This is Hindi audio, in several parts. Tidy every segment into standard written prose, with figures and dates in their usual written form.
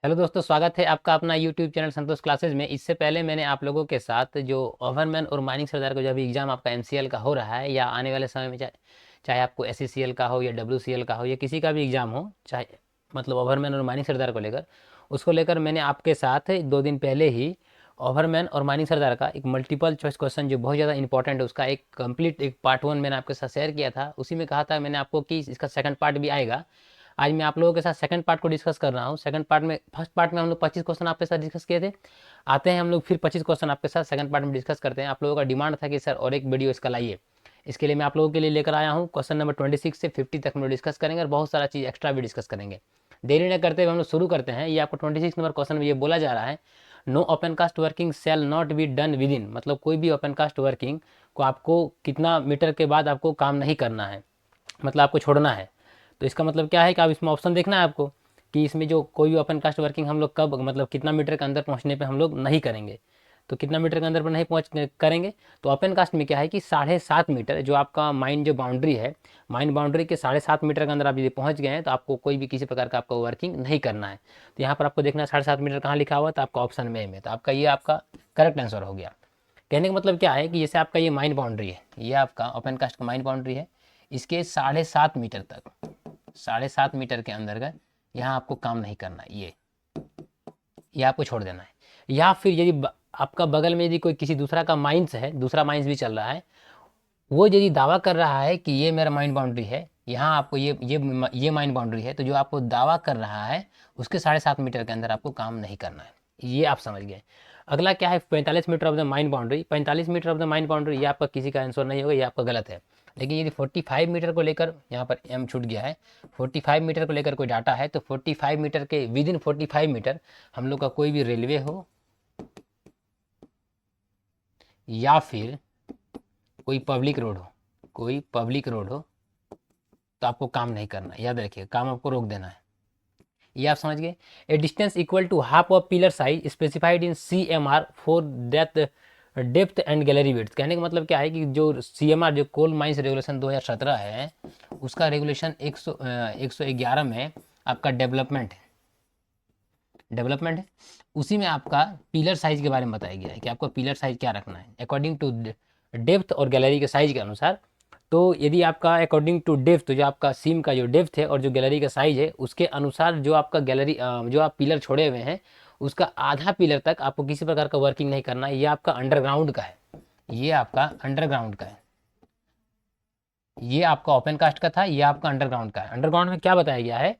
हेलो दोस्तों, स्वागत है आपका अपना यूट्यूब चैनल संतोष क्लासेज में। इससे पहले मैंने आप लोगों के साथ जो ओवरमैन और माइनिंग सरदार का जो अभी एग्ज़ाम आपका एमसीएल का हो रहा है या आने वाले समय में चाहे आपको एससीसीएल का हो या डब्ल्यूसीएल का हो या किसी का भी एग्ज़ाम हो, चाहे मतलब ओवरमैन और माइनिंग सरदार को लेकर उसको लेकर मैंने आपके साथ 2 दिन पहले ही ओवरमैन और माइनिंग सरदार का एक मल्टीपल चॉइस क्वेश्चन जो बहुत ज़्यादा इंपॉर्टेंट है उसका एक कंप्लीट एक पार्ट 1 मैंने आपके साथ शेयर किया था। उसी में कहा था मैंने आपको कि इसका सेकंड पार्ट भी आएगा। आज मैं आप लोगों के साथ सेकंड पार्ट को डिस्कस कर रहा हूँ। सेकंड पार्ट में फर्स्ट पार्ट में हम लोग 25 क्वेश्चन आपके साथ डिस्कस किए थे। आते हैं हम लोग फिर 25 क्वेश्चन आपके साथ सेकंड पार्ट में डिस्कस करते हैं। आप लोगों का डिमांड था कि सर और एक वीडियो इसका लाइए, इसके लिए मैं आप लोगों के लिए लेकर आया हूँ। क्वेश्चन नंबर 26 से 50 तक हम लोग डिस्कस करेंगे और बहुत सारा चीज़ एक्स्ट्रा भी डिस्कस करेंगे। देरी न करते हुए हम लोग शुरू करते हैं। ये आपको 26 नंबर क्वेश्चन में ये बोला जा रहा है, no open cast working shall not be done within, मतलब कोई भी ओपन कास्ट वर्किंग को आपको कितना मीटर के बाद आपको काम नहीं करना है, मतलब आपको छोड़ना है। तो इसका मतलब क्या है कि आप इसमें ऑप्शन देखना है आपको कि इसमें जो कोई भी ओपन कास्ट वर्किंग हम लोग कब मतलब कितना मीटर के अंदर पहुंचने पे हम लोग नहीं करेंगे। तो कितना मीटर के अंदर पर नहीं पहुंच करेंगे। तो ओपन कास्ट में क्या है कि 7.5 मीटर जो आपका माइन जो बाउंड्री है, माइन बाउंड्री के 7.5 मीटर के अंदर आप यदि पहुंच गए हैं तो आपको कोई भी किसी प्रकार का आपको वर्किंग नहीं करना है। तो यहाँ पर आपको देखना है 7.5 मीटर कहाँ लिखा हुआ है, तो आपका ऑप्शन में तो आपका ये आपका करेक्ट आंसर हो गया। कहने का मतलब क्या है कि जैसे आपका ये माइन बाउंड्री है, ये आपका ओपन कास्ट का माइन बाउंड्री है, इसके 7.5 मीटर तक 7.5 मीटर के अंदर का यहाँ आपको काम नहीं करना है, ये आपको छोड़ देना है। या फिर यदि आपका बगल में यदि कोई किसी दूसरा का माइंस है, दूसरा माइंस भी चल रहा है, वो यदि दावा कर रहा है कि ये मेरा माइन बाउंड्री है, यहाँ आपको ये माइन बाउंड्री है, तो जो आपको दावा कर रहा है उसके 7.5 मीटर के अंदर आपको काम नहीं करना है। ये आप समझ गए। अगला क्या है, 45 metre of the mine boundary. 45 metre of the mine boundary, ये आपका किसी का आंसर नहीं होगा, ये आपका गलत है। लेकिन यदि 45 मीटर को लेकर यहाँ पर एम छूट गया है, 45 मीटर को लेकर कोई डाटा है, तो 45 मीटर के विद इन 45 मीटर हम लोग का कोई भी रेलवे हो या फिर कोई पब्लिक रोड हो, कोई पब्लिक रोड हो, तो आपको काम नहीं करना है। याद रखिए, काम आपको रोक देना है। ये आप समझ गए। A distance equal to half of pillar size specified in C M R for depth depth and gallery width. कहने का मतलब क्या है कि जो सी एम आर जो कोल माइंस रेगुलेशन 2017 है, उसका रेगुलेशन 111 में आपका डेवलपमेंट है। उसी में आपका पिलर साइज के बारे में बताया गया है कि आपको पिलर साइज क्या रखना है अकॉर्डिंग टू डेप्थ और गैलरी के साइज के अनुसार। तो यदि आपका अकॉर्डिंग टू डेप्थ, जो आपका सीम का जो डेप्थ है और जो गैलरी का साइज है उसके अनुसार जो आपका गैलरी जो आप पिलर छोड़े हुए हैं उसका आधा पिलर तक आपको किसी प्रकार का वर्किंग नहीं करना है। ये आपका अंडरग्राउंड का है, ये आपका अंडरग्राउंड का है। ये आपका ओपन कास्ट का था, ये आपका अंडरग्राउंड का है। अंडरग्राउंड में क्या बताया गया है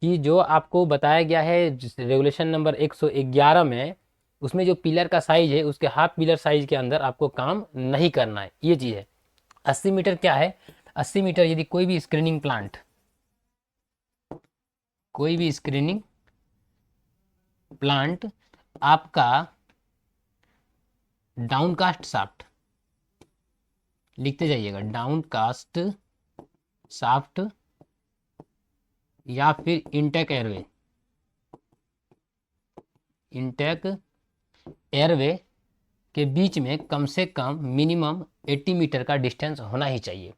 कि जो आपको बताया गया है रेगुलेशन नंबर 111 में, उसमें जो पिलर का साइज है उसके हाफ पिलर साइज के अंदर आपको काम नहीं करना है, ये चीज़ है। 80 मीटर क्या है, 80 मीटर यदि कोई भी स्क्रीनिंग प्लांट, कोई भी स्क्रीनिंग प्लांट आपका डाउनकास्ट शाफ्ट, लिखते जाइएगा, डाउनकास्ट शाफ्ट या फिर इंटेक एयरवे, इंटेक एयरवे के बीच में कम से कम मिनिमम 80 मीटर का डिस्टेंस होना ही चाहिए।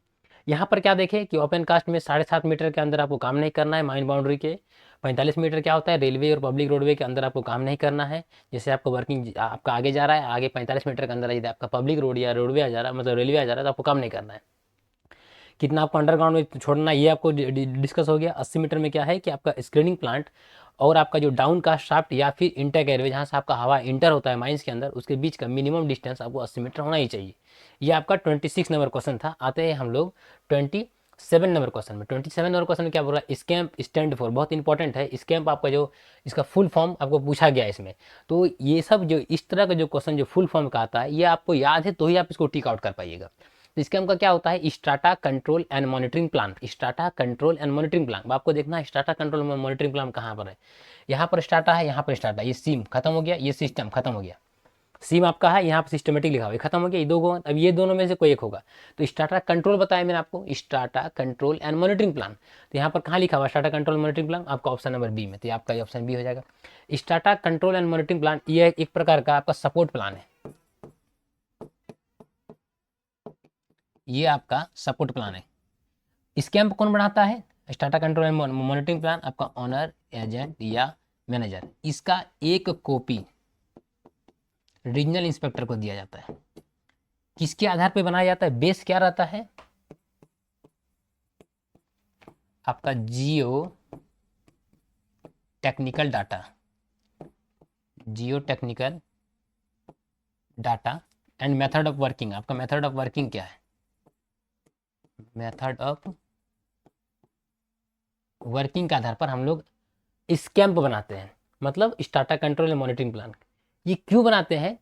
यहाँ पर क्या देखें कि ओपन कास्ट में 7.5 मीटर के अंदर आपको काम नहीं करना है माइन बाउंड्री के। 45 मीटर क्या होता है, रेलवे और पब्लिक रोडवे के अंदर आपको काम नहीं करना है। जैसे आपको वर्किंग आपका आगे जा रहा है, आगे 45 मीटर के अंदर यदि आपका पब्लिक रोड या रोडवे आ जा रहा है, मतलब रेलवे आ जा रहा है, तो आपको काम नहीं करना है। कितना आपको अंडरग्राउंड में छोड़ना है ये आपको डिस्कस हो गया। 80 मीटर में क्या है कि आपका स्क्रीनिंग प्लांट और आपका जो डाउन कास्ट शाफ्ट या फिर इंटेक एयरवे जहाँ से आपका हवा इंटर होता है माइंस के अंदर, उसके बीच का मिनिमम डिस्टेंस आपको 80 मीटर होना ही चाहिए। ये आपका 26 नंबर क्वेश्चन था। आते हैं हम लोग 27 नंबर क्वेश्चन में। 27 नंबर क्वेश्चन में क्या बोल रहा है, स्कैम्प स्टैंड फॉर, बहुत इंपॉर्टेंट है स्कैम्प। आपका जो इसका फुल फॉर्म आपको पूछा गया है इसमें। तो ये सब जो इस तरह का जो क्वेश्चन जो फुल फॉर्म का आता है, ये आपको याद है तो ही आप इसको टिक आउट कर पाइएगा। तो इसका उनका क्या होता है, strata control and monitoring plan. Strata control and monitoring plan आपको देखना है, स्टाटा कंट्रोल मॉनिटरिंग प्लान कहाँ पर है। यहाँ पर स्टाटा है, यहाँ पर स्टाटा, ये सिम खत्म हो गया, ये सिस्टम खत्म हो गया। सिम आपका है, यहाँ पर सिस्टमेटिक लिखा हुआ है, खत्म हो गया, ये दो गो, अब ये दोनों में से कोई एक होगा। तो स्टाटा कंट्रोल बताया मैंने आपको, strata control and monitoring plan. तो यहाँ पर कहाँ लिखा हुआ स्टाटा कंट्रोल मॉनिटरिंग प्लान, आपका ऑप्शन नंबर बी में, तो आपका ये ऑप्शन बी हो जाएगा। Strata control and monitoring plan ये एक प्रकार का आपका सपोर्ट प्लान है, ये आपका सपोर्ट प्लान है। स्कैम्प कौन बनाता है, strata control and monitoring plan आपका ऑनर एजेंट या मैनेजर, इसका एक कॉपी रीजनल इंस्पेक्टर को दिया जाता है। किसके आधार पर बनाया जाता है? बेस क्या रहता है आपका? जियो technical data, Jio technical data and method of working. आपका मेथड ऑफ वर्किंग क्या है? मेथड ऑफ वर्किंग के आधार पर हम लोग स्कैम्प बनाते हैं, मतलब strata control and monitoring plan. ये क्यों बनाते हैं?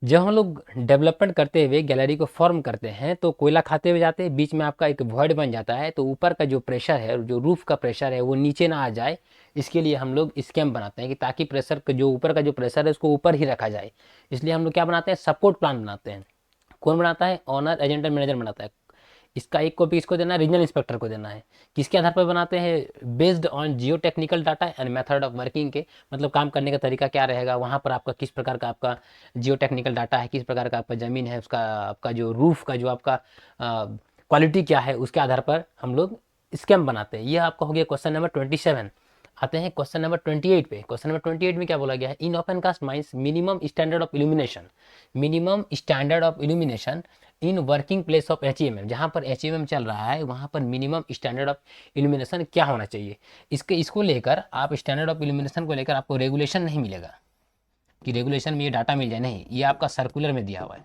जब हम लोग डेवलपमेंट करते हुए गैलरी को फॉर्म करते हैं तो कोयला खाते हुए जाते हैं, बीच में आपका एक वॉइड बन जाता है, तो ऊपर का जो प्रेशर है, जो रूफ का प्रेशर है, वो नीचे ना आ जाए, इसके लिए हम लोग स्कैम्प बनाते हैं कि ताकि प्रेशर का जो ऊपर का जो प्रेशर है उसको ऊपर ही रखा जाए। इसलिए हम लोग क्या बनाते हैं? सपोर्ट प्लान बनाते हैं। कौन बनाता है? ऑनर एजेंट एंड मैनेजर बनाता है। इसका एक कॉपी किसको देना है? रीजनल इंस्पेक्टर को देना है। किसके आधार पर बनाते हैं? Based on Jio technical data and method of working के, मतलब काम करने का तरीका क्या रहेगा, वहाँ पर आपका किस प्रकार का आपका जियो टेक्निकल डाटा है, किस प्रकार का आपका ज़मीन है, उसका आपका जो रूफ का जो आपका क्वालिटी क्या है, उसके आधार पर हम लोग स्कैम बनाते हैं। ये आपका हो गया क्वेश्चन नंबर 27। आते हैं क्वेश्चन नंबर 28 पे। क्वेश्चन नंबर 28 में क्या बोला गया है? In open cast mines minimum standard of illumination, minimum standard of illumination in working place of HEMM। जहाँ पर HEMM चल रहा है वहाँ पर मिनिमम स्टैंडर्ड ऑफ इल्यूमिनेशन क्या होना चाहिए? इसको लेकर आप स्टैंडर्ड ऑफ इल्यूमिनेशन को लेकर आपको रेगुलेशन नहीं मिलेगा कि रेगुलेशन में ये डाटा मिल जाए, नहीं, ये आपका सर्कुलर में दिया हुआ है।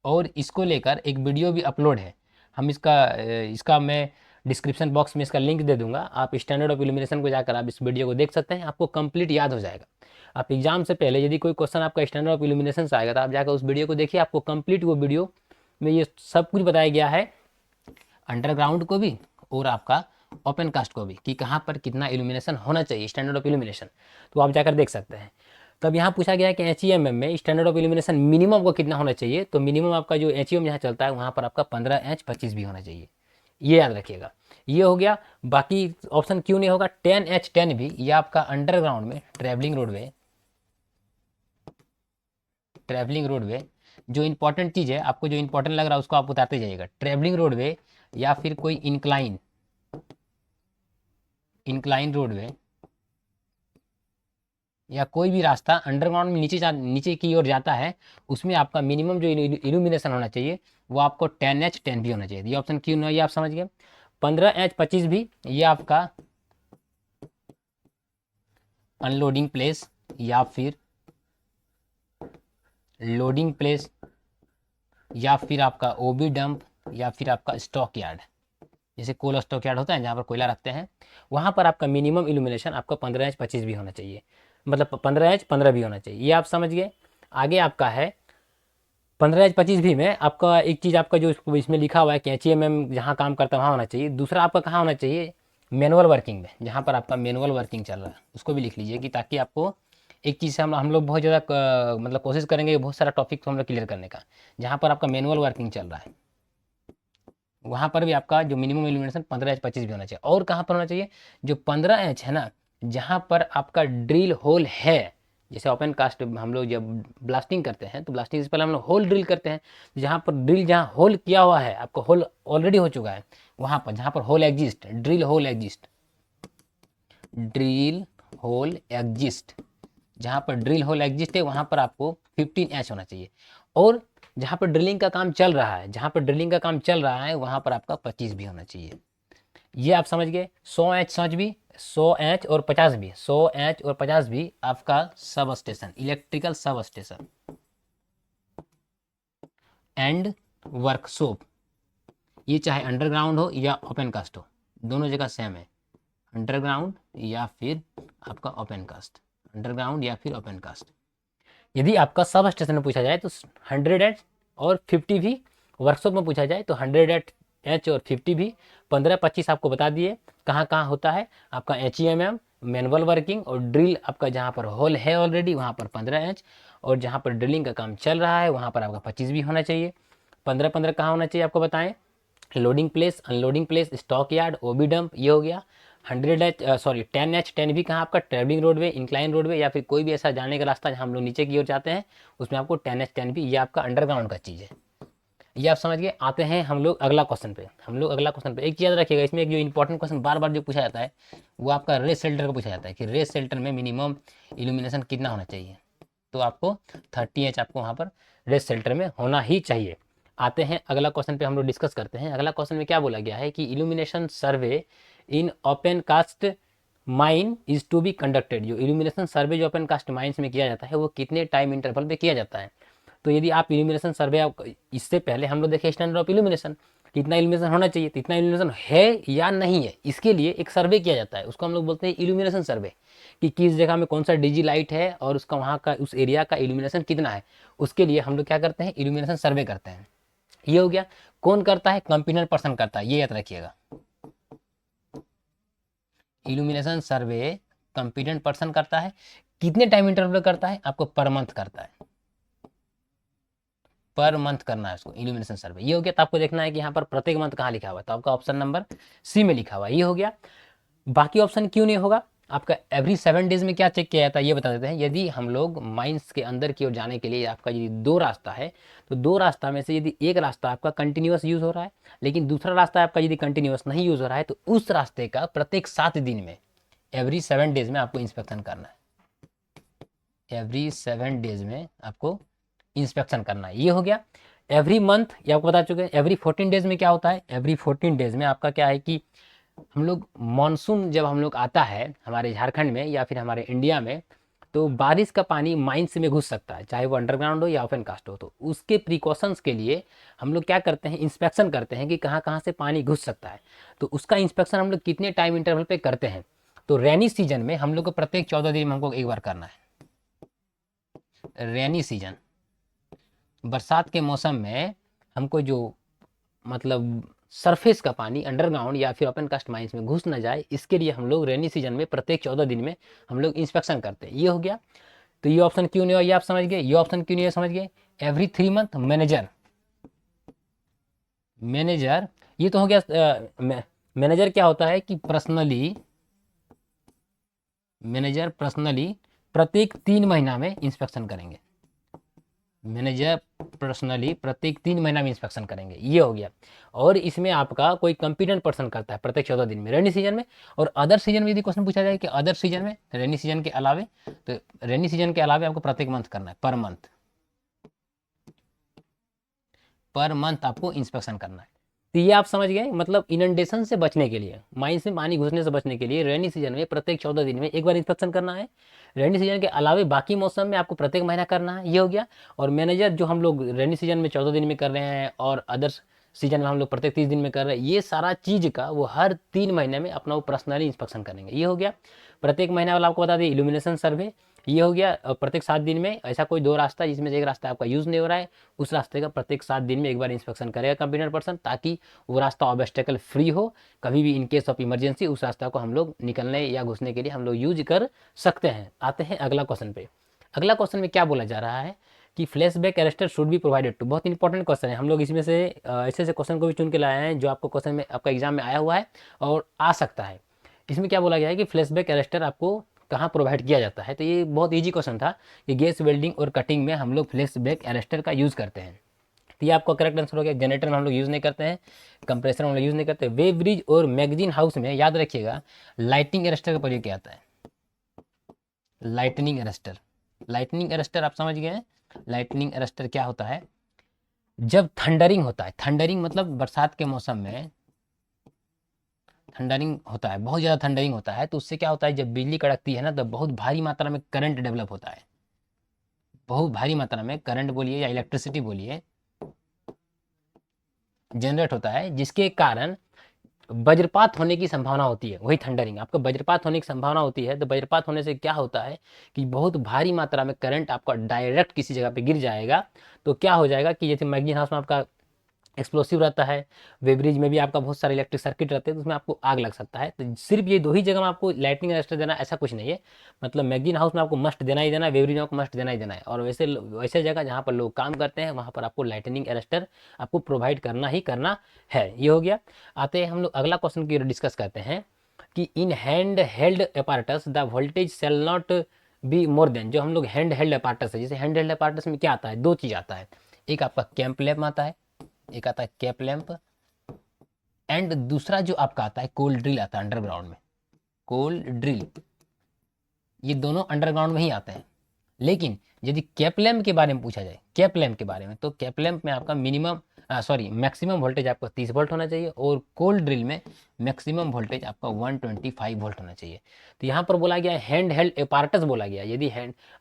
और इसको लेकर एक वीडियो भी अपलोड है, हम इसका मैं डिस्क्रिप्शन बॉक्स में इसका लिंक दे दूंगा। आप स्टैंडर्ड ऑफ इल्यूमिनेशन को जाकर आप इस वीडियो को देख सकते हैं, आपको कंप्लीट याद हो जाएगा। आप एग्जाम से पहले यदि कोई क्वेश्चन आपका स्टैंडर्ड ऑफ इल्यूमिनेशन से आएगा तो आप जाकर उस वीडियो को देखिए, आपको कंप्लीट वो वीडियो में ये सब कुछ बताया गया है, अंडरग्राउंड को भी और आपका ओपन कास्ट को भी, कि कहाँ पर कितना इल्यूमिनेशन होना चाहिए, स्टैंडर्ड ऑफ इल्यूमिनेशन, तो आप जाकर देख सकते हैं। तब यहाँ पूछा गया है कि HEMM में स्टैंडर्ड ऑफ इल्यूमिनेशन मिनिमम को कितना होना चाहिए, तो मिनिमम आपका जो HEMM जहाँ चलता है वहाँ पर आपका 15 H 25 भी होना चाहिए, ये याद रखिएगा। ये हो गया। बाकी ऑप्शन क्यों नहीं होगा? 10H 10 भी, ये आपका अंडरग्राउंड में ट्रैवलिंग रोडवे, ट्रैवलिंग रोडवे जो इंपॉर्टेंट चीज़ है, आपको जो इंपॉर्टेंट लग रहा है उसको आप उतारते जाइएगा। ट्रैवलिंग रोडवे या फिर कोई इंक्लाइन, इंक्लाइन रोडवे या कोई भी रास्ता अंडरग्राउंड में नीचे की ओर जाता है, उसमें आपका मिनिमम जो इल्यूमिनेशन होना चाहिए वो आपको 10H 10 भी होना चाहिए। ये ऑप्शन क्यों नहीं, ये आप समझ गए। 15H 25 भी, ये आपका अनलोडिंग प्लेस या फिर लोडिंग प्लेस या फिर आपका OB डंप या फिर आपका स्टॉक यार्ड, जैसे कोल स्टॉक यार्ड होता है जहाँ पर कोयला रखते हैं, वहाँ पर आपका मिनिमम इल्यूमिनेशन आपका 15H 25 भी होना चाहिए, मतलब 15H 15 भी होना चाहिए। ये आप समझ गए। आगे आपका है 15H 25 भी में आपका एक चीज़ आपका जो इसमें लिखा हुआ है कि HEMM जहाँ काम करता है वहाँ होना चाहिए। दूसरा आपका कहाँ होना चाहिए? मैनुअल वर्किंग में, जहाँ पर आपका मैनुअल वर्किंग चल रहा है उसको भी लिख लीजिए, कि ताकि आपको एक चीज़ से हम लोग बहुत ज़्यादा मतलब कोशिश करेंगे बहुत सारा टॉपिक हम लोग क्लियर करने का। जहाँ पर आपका मैनुअल वर्किंग चल रहा है वहाँ पर भी आपका जो मिनिमम इल्यूमिनेशन 15H 25 भी होना चाहिए। और कहाँ पर होना चाहिए? जो 15H है ना, जहाँ पर आपका ड्रिल होल है, जैसे ओपन कास्ट हम लोग जब ब्लास्टिंग करते हैं तो ब्लास्टिंग से पहले हम लोग होल ड्रिल करते हैं, जहाँ पर ड्रिल जहाँ होल किया हुआ है, आपका होल ऑलरेडी हो चुका है, वहाँ पर जहाँ पर hole exist, drill hole exist, drill hole exist, जहाँ पर ड्रिल होल एग्जिस्ट है वहाँ पर आपको 15H होना चाहिए। और जहाँ पर ड्रिलिंग का काम चल रहा है, जहाँ पर ड्रिलिंग का काम चल रहा है वहाँ पर आपका 25 भी होना चाहिए। ये आप समझ गए। 100H 5 भी, 100H और 50 भी, 100H और 50 भी आपका sub station, electrical sub station and workshop, ये चाहे अंडरग्राउंड हो या ओपन कास्ट हो, दोनों जगह सेम है, अंडरग्राउंड या फिर आपका ओपन कास्ट, अंडरग्राउंड या फिर ओपन कास्ट। यदि आपका सब स्टेशन में पूछा जाए तो 100H और 50 भी, वर्कशॉप में पूछा जाए तो 100H और 50 भी, 15-25 आपको बता दिए कहाँ कहाँ होता है आपका HEMM, मैनुअल वर्किंग और ड्रिल, आपका जहाँ पर होल है ऑलरेडी वहाँ पर 15H, और जहाँ पर ड्रिलिंग का काम चल रहा है वहाँ पर आपका 25 भी होना चाहिए। 15-15 कहाँ होना चाहिए आपको बताएं? Loading place, unloading place, stock yard, OB dump, ये हो गया। 10H 10 भी कहाँ आपका? ट्रेवलिंग रोडवे, इंक्लाइन रोडवे या फिर कोई भी ऐसा जाने का रास्ता जहाँ हम लोग नीचे की ओर जाते हैं उसमें आपको 10H 10 भी, ये आपका अंडरग्राउंड का चीज़ है। ये आप समझ गए। आते हैं हम लोग अगला क्वेश्चन पे। एक चीज़ याद रखिएगा, इसमें एक जो इंपॉर्टेंट क्वेश्चन बार बार जो पूछा जाता है वो आपका रेस शेल्टर का पूछा जाता है कि रेस शेल्टर में मिनिमम इल्यूमिनेशन कितना होना चाहिए। तो आपको 30H आपको वहाँ पर रेस शेल्टर में होना ही चाहिए। आते हैं अगला क्वेश्चन पे, हम लोग डिस्कस करते हैं। अगला क्वेश्चन में क्या बोला गया है कि illumination survey in open cast mine is to be conducted. जो इल्यूमिनेशन सर्वे जो ओपन कास्ट माइंस में किया जाता है वो कितने टाइम इंटरवल पे किया जाता है। तो यदि आप इल्यूमिनेशन सर्वे, इससे पहले हम लोग देखें स्टैंडर्ड ऑफ इल्यूमिनेशन, कितना इल्यूमिनेशन होना चाहिए, कितना इल्यूमिनेशन है या नहीं है, इसके लिए एक सर्वे किया जाता है, उसको हम लोग बोलते हैं इल्यूमिनेशन सर्वे, कि किस जगह में कौन सा डिजी लाइट है और उसका वहाँ का उस एरिया का इल्यूमिनेशन कितना है। उसके लिए हम लोग क्या करते हैं, इल्यूमिनेशन सर्वे करते हैं। ये हो गया। कौन करता है, कंपिटेंट पर्सन करता है, ये याद रखिएगा। इल्यूमिनेशन सर्वे कंपिटेंट पर्सन करता है। कितने टाइम इंटरवल करता है, आपको पर मंथ करता है, पर मंथ करना है उसको इल्यूमिनेशन सर्वे। ये हो गया। तो आपको देखना है कि यहाँ पर प्रत्येक मंथ कहाँ लिखा हुआ है, तो आपका ऑप्शन नंबर सी में लिखा हुआ है। ये हो गया। बाकी ऑप्शन क्यों नहीं होगा, आपका एवरी 7 डेज में क्या चेक किया जाता है ये बता देते हैं। यदि हम लोग माइंस के अंदर की ओर जाने के लिए आपका यदि 2 रास्ता है, तो 2 रास्ता में से यदि एक रास्ता आपका कंटिन्यूअस यूज हो रहा है, लेकिन दूसरा रास्ता आपका यदि कंटिन्यूअस नहीं यूज हो रहा है, तो उस रास्ते का प्रत्येक 7 दिन में, एवरी 7 डेज में आपको इंस्पेक्शन करना है। एवरी 7 डेज में आपको इंस्पेक्शन करना है। ये हो गया। एवरी मंथ ये आपको बता चुके हैं। एवरी 14 डेज में क्या होता है, एवरी 14 डेज में आपका क्या है कि हम लोग मानसून जब हम लोग आता है हमारे झारखंड में या फिर हमारे इंडिया में, तो बारिश का पानी माइंस में घुस सकता है, चाहे वो अंडरग्राउंड हो या ओपन कास्ट हो। तो उसके प्रिकॉशंस के लिए हम लोग क्या करते हैं, इंस्पेक्शन करते हैं कि कहाँ कहाँ से पानी घुस सकता है। तो उसका इंस्पेक्शन हम लोग कितने टाइम इंटरवल पे करते हैं, तो रेनी सीजन में हम लोग को प्रत्येक 14 दिन में हमको एक बार करना है। रेनी सीजन, बरसात के मौसम में हमको जो मतलब सरफेस का पानी अंडरग्राउंड या फिर ओपन कास्ट माइंस में घुस ना जाए, इसके लिए हम लोग रेनी सीजन में प्रत्येक 14 दिन में हम लोग इंस्पेक्शन करते हैं। ये हो गया। तो ये ऑप्शन क्यों नहीं हुआ, ये आप समझ गए। ये ऑप्शन क्यों नहीं है, समझ गए। एवरी 3 मंथ मैनेजर, मैनेजर ये तो हो गया। मैनेजर क्या होता है कि पर्सनली, मैनेजर पर्सनली प्रत्येक 3 महीना में इंस्पेक्शन करेंगे। मैनेजर पर्सनली प्रत्येक 3 महीना में इंस्पेक्शन करेंगे। ये हो गया। और इसमें आपका कोई कंपिटेंट पर्सन करता है प्रत्येक 14 दिन में रेनी सीजन में। और अदर सीजन में यदि क्वेश्चन पूछा जाए कि अदर सीजन में, रेनी सीजन के अलावे, तो रेनी सीजन के अलावे आपको प्रत्येक मंथ करना है, पर मंथ, पर मंथ आपको इंस्पेक्शन करना है। तो ये आप समझ गए। मतलब इनंडेशन से बचने के लिए, माइंस में पानी घुसने से बचने के लिए रेनी सीजन में प्रत्येक 14 दिन में एक बार इंस्पेक्शन करना है। रेनी सीजन के अलावे बाकी मौसम में आपको प्रत्येक महीना करना है। ये हो गया। और मैनेजर जो हम लोग रेनी सीजन में 14 दिन में कर रहे हैं और अदर्स सीजन में हम लोग प्रत्येक 30 दिन में कर रहे हैं, ये सारा चीज़ का वो हर 3 महीने में अपना वो पर्सनली इंस्पेक्शन करेंगे। ये हो गया। प्रत्येक महीना वाला आपको बता दें इल्यूमिनेशन सर्वे। ये हो गया। प्रत्येक 7 दिन में ऐसा कोई 2 रास्ता जिसमें से एक रास्ता आपका यूज़ नहीं हो रहा है, उस रास्ते का प्रत्येक 7 दिन में एक बार इंस्पेक्शन करेगा कंप्यूटर पर्सन, ताकि वो रास्ता ऑब्स्टेकल फ्री हो। कभी भी इन केस ऑफ इमरजेंसी उस रास्ता को हम लोग निकलने या घुसने के लिए हम लोग यूज कर सकते हैं। आते हैं अगला क्वेश्चन पे। अगला क्वेश्चन में क्या बोला जा रहा है कि flashback arrester should be provided to. बहुत इंपॉर्टेंट क्वेश्चन है। हम लोग इसमें से ऐसे ऐसे क्वेश्चन को भी चुन के लाए हैं जो आपको क्वेश्चन में आपका एग्जाम में आया हुआ है और आ सकता है। इसमें क्या बोला गया है कि फ्लैशबैक अरेस्टर आपको कहाँ प्रोवाइड किया जाता है। तो ये बहुत ईजी क्वेश्चन था कि गैस वेल्डिंग और कटिंग में हम लोग फ्लैशबैक अरेस्टर का यूज़ करते हैं। तो ये आपका करेक्ट आंसर हो गया। जनरेटर में हम लोग यूज़ नहीं करते हैं, कंप्रेसर में हम लोग यूज़ नहीं करते। वेब ब्रिज और मैगजीन हाउस में याद रखिएगा लाइटिंग अरेस्टर का प्रयोग किया जाता है। लाइटनिंग अरेस्टर, लाइटनिंग अरेस्टर आप समझ गए हैं। लाइटनिंग अरेस्टर क्या होता है, जब थंडरिंग होता है, थंडरिंग मतलब बरसात के मौसम में थंडरिंग होता है, बहुत ज़्यादा थंडरिंग होता है, तो उससे क्या होता है जब बिजली कड़कती है ना, तो बहुत भारी मात्रा में करंट डेवलप होता है। बहुत भारी मात्रा में करंट बोलिए या इलेक्ट्रिसिटी बोलिए जनरेट होता है, जिसके कारण वज्रपात होने की संभावना होती है। वही थंडरिंग, आपका वज्रपात होने की संभावना होती है। तो वज्रपात होने से क्या होता है कि बहुत भारी मात्रा में करंट आपका डायरेक्ट किसी जगह पे गिर जाएगा। तो क्या हो जाएगा कि जैसे मैगजीन हाउस में आपका एक्सप्लोसिव रहता है, वेब्रिज में भी आपका बहुत सारे इलेक्ट्रिक सर्किट रहते हैं, तो उसमें आपको आग लग सकता है। तो सिर्फ ये 2 ही जगह में आपको लाइटनिंग अरेस्टर देना ऐसा कुछ नहीं है। मतलब मैगजीन हाउस में आपको मस्ट देना ही देना है, वेब्रिज में आपको मस्ट देना ही देना है। और वैसे वैसे जगह जहाँ पर लोग काम करते हैं वहाँ पर आपको लाइटनिंग अरेस्टर आपको प्रोवाइड करना ही करना है। ये हो गया। आते हैं हम लोग अगला क्वेश्चन की डिस्कस करते हैं कि in hand held apparatus the voltage shall not be more than. जो हम लोग हैंड हेल्ड अपार्टस है, जैसे हैंड हेल्ड अपार्टस में क्या आता है, 2 चीज़ आता है। एक आपका कैंप लैम्प आता है, एक आता है कैप लैंप, एंड दूसरा जो आपका आता है कोल ड्रिल आता है अंडरग्राउंड में, कोल ड्रिल, ये दोनों अंडरग्राउंड में ही आते हैं। लेकिन यदि कैप लैंप के बारे में पूछा जाए, कैप लैंप के बारे में, तो कैप लैंप में आपका मैक्सिमम वोल्टेज आपका 30 वोल्ट होना चाहिए, और कोल ड्रिल में मैक्सिमम वोल्टेज आपका 125 वोल्ट होना चाहिए। तो यहाँ पर बोला गया हैंड हेल्ड अपार्टस बोला गया। यदि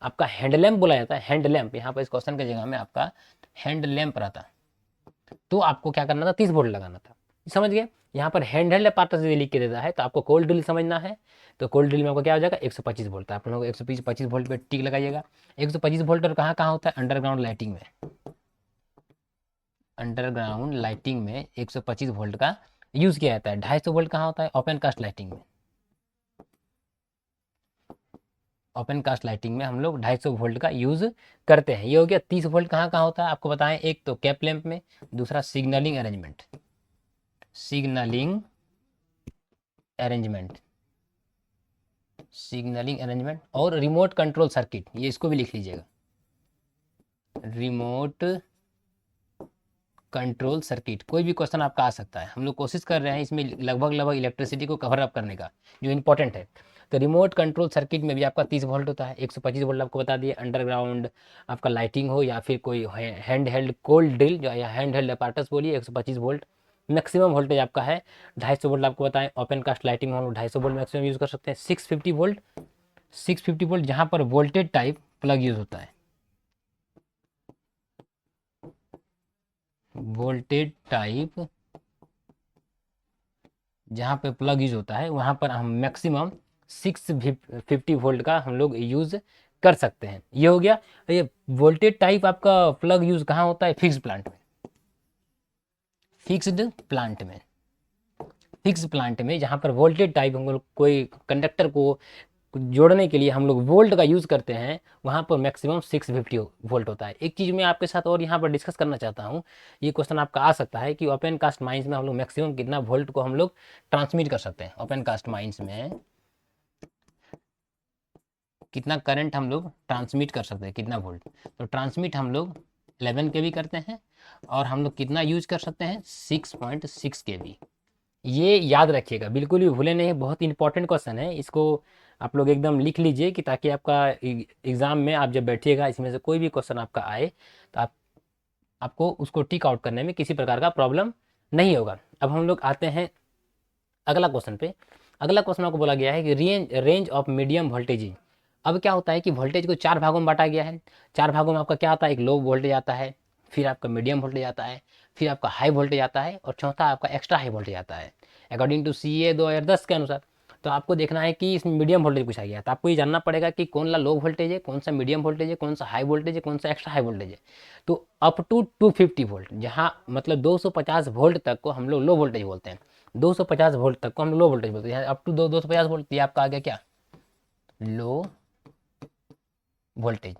आपका हैंड लैंप बोला जाता है, हैंड लैंप, यहाँ पर इस क्वेश्चन की जगह में आपका हैंड लैंप रहता, तो आपको क्या करना था, 30 वोल्ट लगाना था। समझ गए। यहाँ पर हैंड हेल्ड अपार्टस यदि लिख के देता है तो आपको कोल्ड ड्रिल समझना है, तो कोल्ड ड्रिल में आपको क्या हो जाएगा 125 वोल्ट। आप लोग 125 वोल्ट पे टिक लगाइएगा। 125 वोल्ट और कहाँ कहाँ होता है, अंडरग्राउंड लाइटिंग में, अंडरग्राउंड लाइटिंग में 125 वोल्ट का यूज किया जाता है। 250 वोल्ट कहाँ होता है, ओपन कास्ट लाइटिंग में, ओपन कास्ट लाइटिंग में हम लोग 250 वोल्ट का यूज करते हैं। ये हो गया। 30 वोल्ट कहाँ कहाँ होता है आपको बताएं, एक तो कैप लैंप में, दूसरा signalling arrangement, signalling arrangement, signalling arrangement, और रिमोट कंट्रोल सर्किट, ये इसको भी लिख लीजिएगा, रिमोट कंट्रोल सर्किट। कोई भी क्वेश्चन आपका आ सकता है, हम लोग कोशिश कर रहे हैं इसमें लगभग इलेक्ट्रिसिटी को कवर अप करने का, जो इंपॉर्टेंट है। तो रिमोट कंट्रोल सर्किट में भी आपका 30 वोल्ट होता है। 125 वोल्ट आपको बता दिए। अंडरग्राउंड आपका लाइटिंग हो या फिर कोई हैंड हेल्ड कोल्ड ड्रिल जो या हैंड हेल्ड अपार्टस बोलिए, 125 वोल्ट मैक्सिमम वोल्टेज आपका है। 250 वोल्ट आपको बताएं, ओपन कास्ट लाइटिंग में हम लोग 250 वोल्ट मैक्सिमम यूज़ कर सकते हैं। 650 वोल्ट, 650 वोल्ट जहाँ पर वोल्टेज टाइप प्लग यूज़ होता है, वोल्टेज टाइप जहाँ पे प्लग यूज होता है वहाँ पर हम मैक्सिमम 650 वोल्ट का हम लोग यूज कर सकते हैं। ये हो गया। ये वोल्टेज टाइप आपका प्लग यूज कहाँ होता है, फिक्स्ड प्लांट में, फिक्स्ड प्लांट में, फिक्स प्लांट में जहाँ पर वोल्टेज टाइप हम लोग कोई कंडक्टर को जोड़ने के लिए हम लोग वोल्ट का यूज़ करते हैं, वहाँ पर मैक्सिमम 650 वोल्ट होता है। एक चीज़ मैं आपके साथ और यहाँ पर डिस्कस करना चाहता हूँ, ये क्वेश्चन आपका आ सकता है कि ओपन कास्ट माइंस में हम लोग मैक्सिमम कितना वोल्ट को हम लोग ट्रांसमिट कर सकते हैं, ओपन कास्ट माइंस में कितना करंट हम लोग ट्रांसमिट कर सकते हैं, कितना वोल्ट। तो ट्रांसमिट हम लोग 11 के करते हैं, और हम लोग कितना यूज कर सकते हैं, 6.6 के। ये याद रखिएगा, बिल्कुल भी भूले नहीं, बहुत इंपॉर्टेंट क्वेश्चन है। इसको आप लोग एकदम लिख लीजिए कि ताकि आपका एग्ज़ाम में आप जब बैठिएगा इसमें से कोई भी क्वेश्चन आपका आए तो आपको उसको टिक आउट करने में किसी प्रकार का प्रॉब्लम नहीं होगा। अब हम लोग आते हैं अगला क्वेश्चन पे। अगला क्वेश्चन आपको बोला गया है कि रेंज ऑफ मीडियम वोल्टेज। अब क्या होता है कि वोल्टेज को 4 भागों में बांटा गया है। 4 भागों में आपका क्या आता है, एक लो वोल्टेज आता है, फिर आपका मीडियम वोल्टेज आता है, फिर आपका हाई वोल्टेज आता है, और चौथा आपका एक्स्ट्रा हाई वोल्टेज आता है अकॉर्डिंग टू CA 2010 के अनुसार। तो आपको देखना है कि इसमें मीडियम वोल्टेज पूछा गया है, तो आपको ये जानना पड़ेगा कि कौन सा लो वोल्टेज है, कौन सा मीडियम वोल्टेज है, कौन सा हाई वोल्टेज है, कौन सा एक्स्ट्रा हाई वोल्टेज है। तो अप टू 250 वोल्ट, जहाँ मतलब 250 वोल्ट तक को हम लोग लो वोल्टेज बोलते हैं, 250 वोल्ट तक को हम लो वोल्टेज बोलते हैं। अप टू 250 वोल्ट ये आपका आ गया क्या, लो वोल्टेज।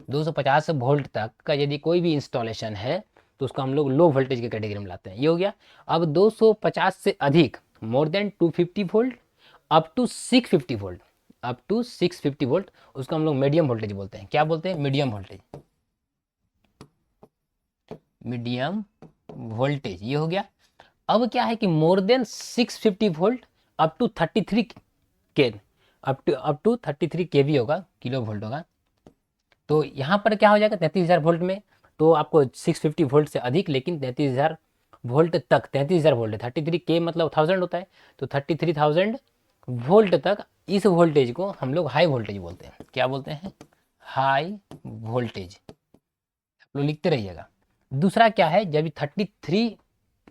250 वोल्ट तक का यदि कोई भी इंस्टॉलेशन है तो उसको हम लोग लो वोल्टेज के कैटेगरी में लाते हैं। ये हो गया। अब 250 से अधिक, more than 250 volt, up to 650 volt, up to 650 volt, उसको हम लोग मीडियम वोल्टेज बोलते हैं। क्या बोलते हैं, मीडियम वोल्टेज, मीडियम वोल्टेज। ये हो गया। अब क्या है कि more than 650 volt up to 33 K, up to 33 केवी होगा, किलो वोल्ट होगा। तो यहाँ पर क्या हो जाएगा, 33,000 वोल्ट में तो आपको 650 वोल्ट से अधिक, लेकिन 33,000 वोल्ट तक, 33,000 वोल्ट है, 33 के मतलब 1000 होता है, तो 33,000 वोल्ट तक इस वोल्टेज को हम लोग हाई वोल्टेज बोलते हैं। क्या बोलते हैं, हाई वोल्टेज। आप लोग लिखते रहिएगा। दूसरा क्या है, जब 33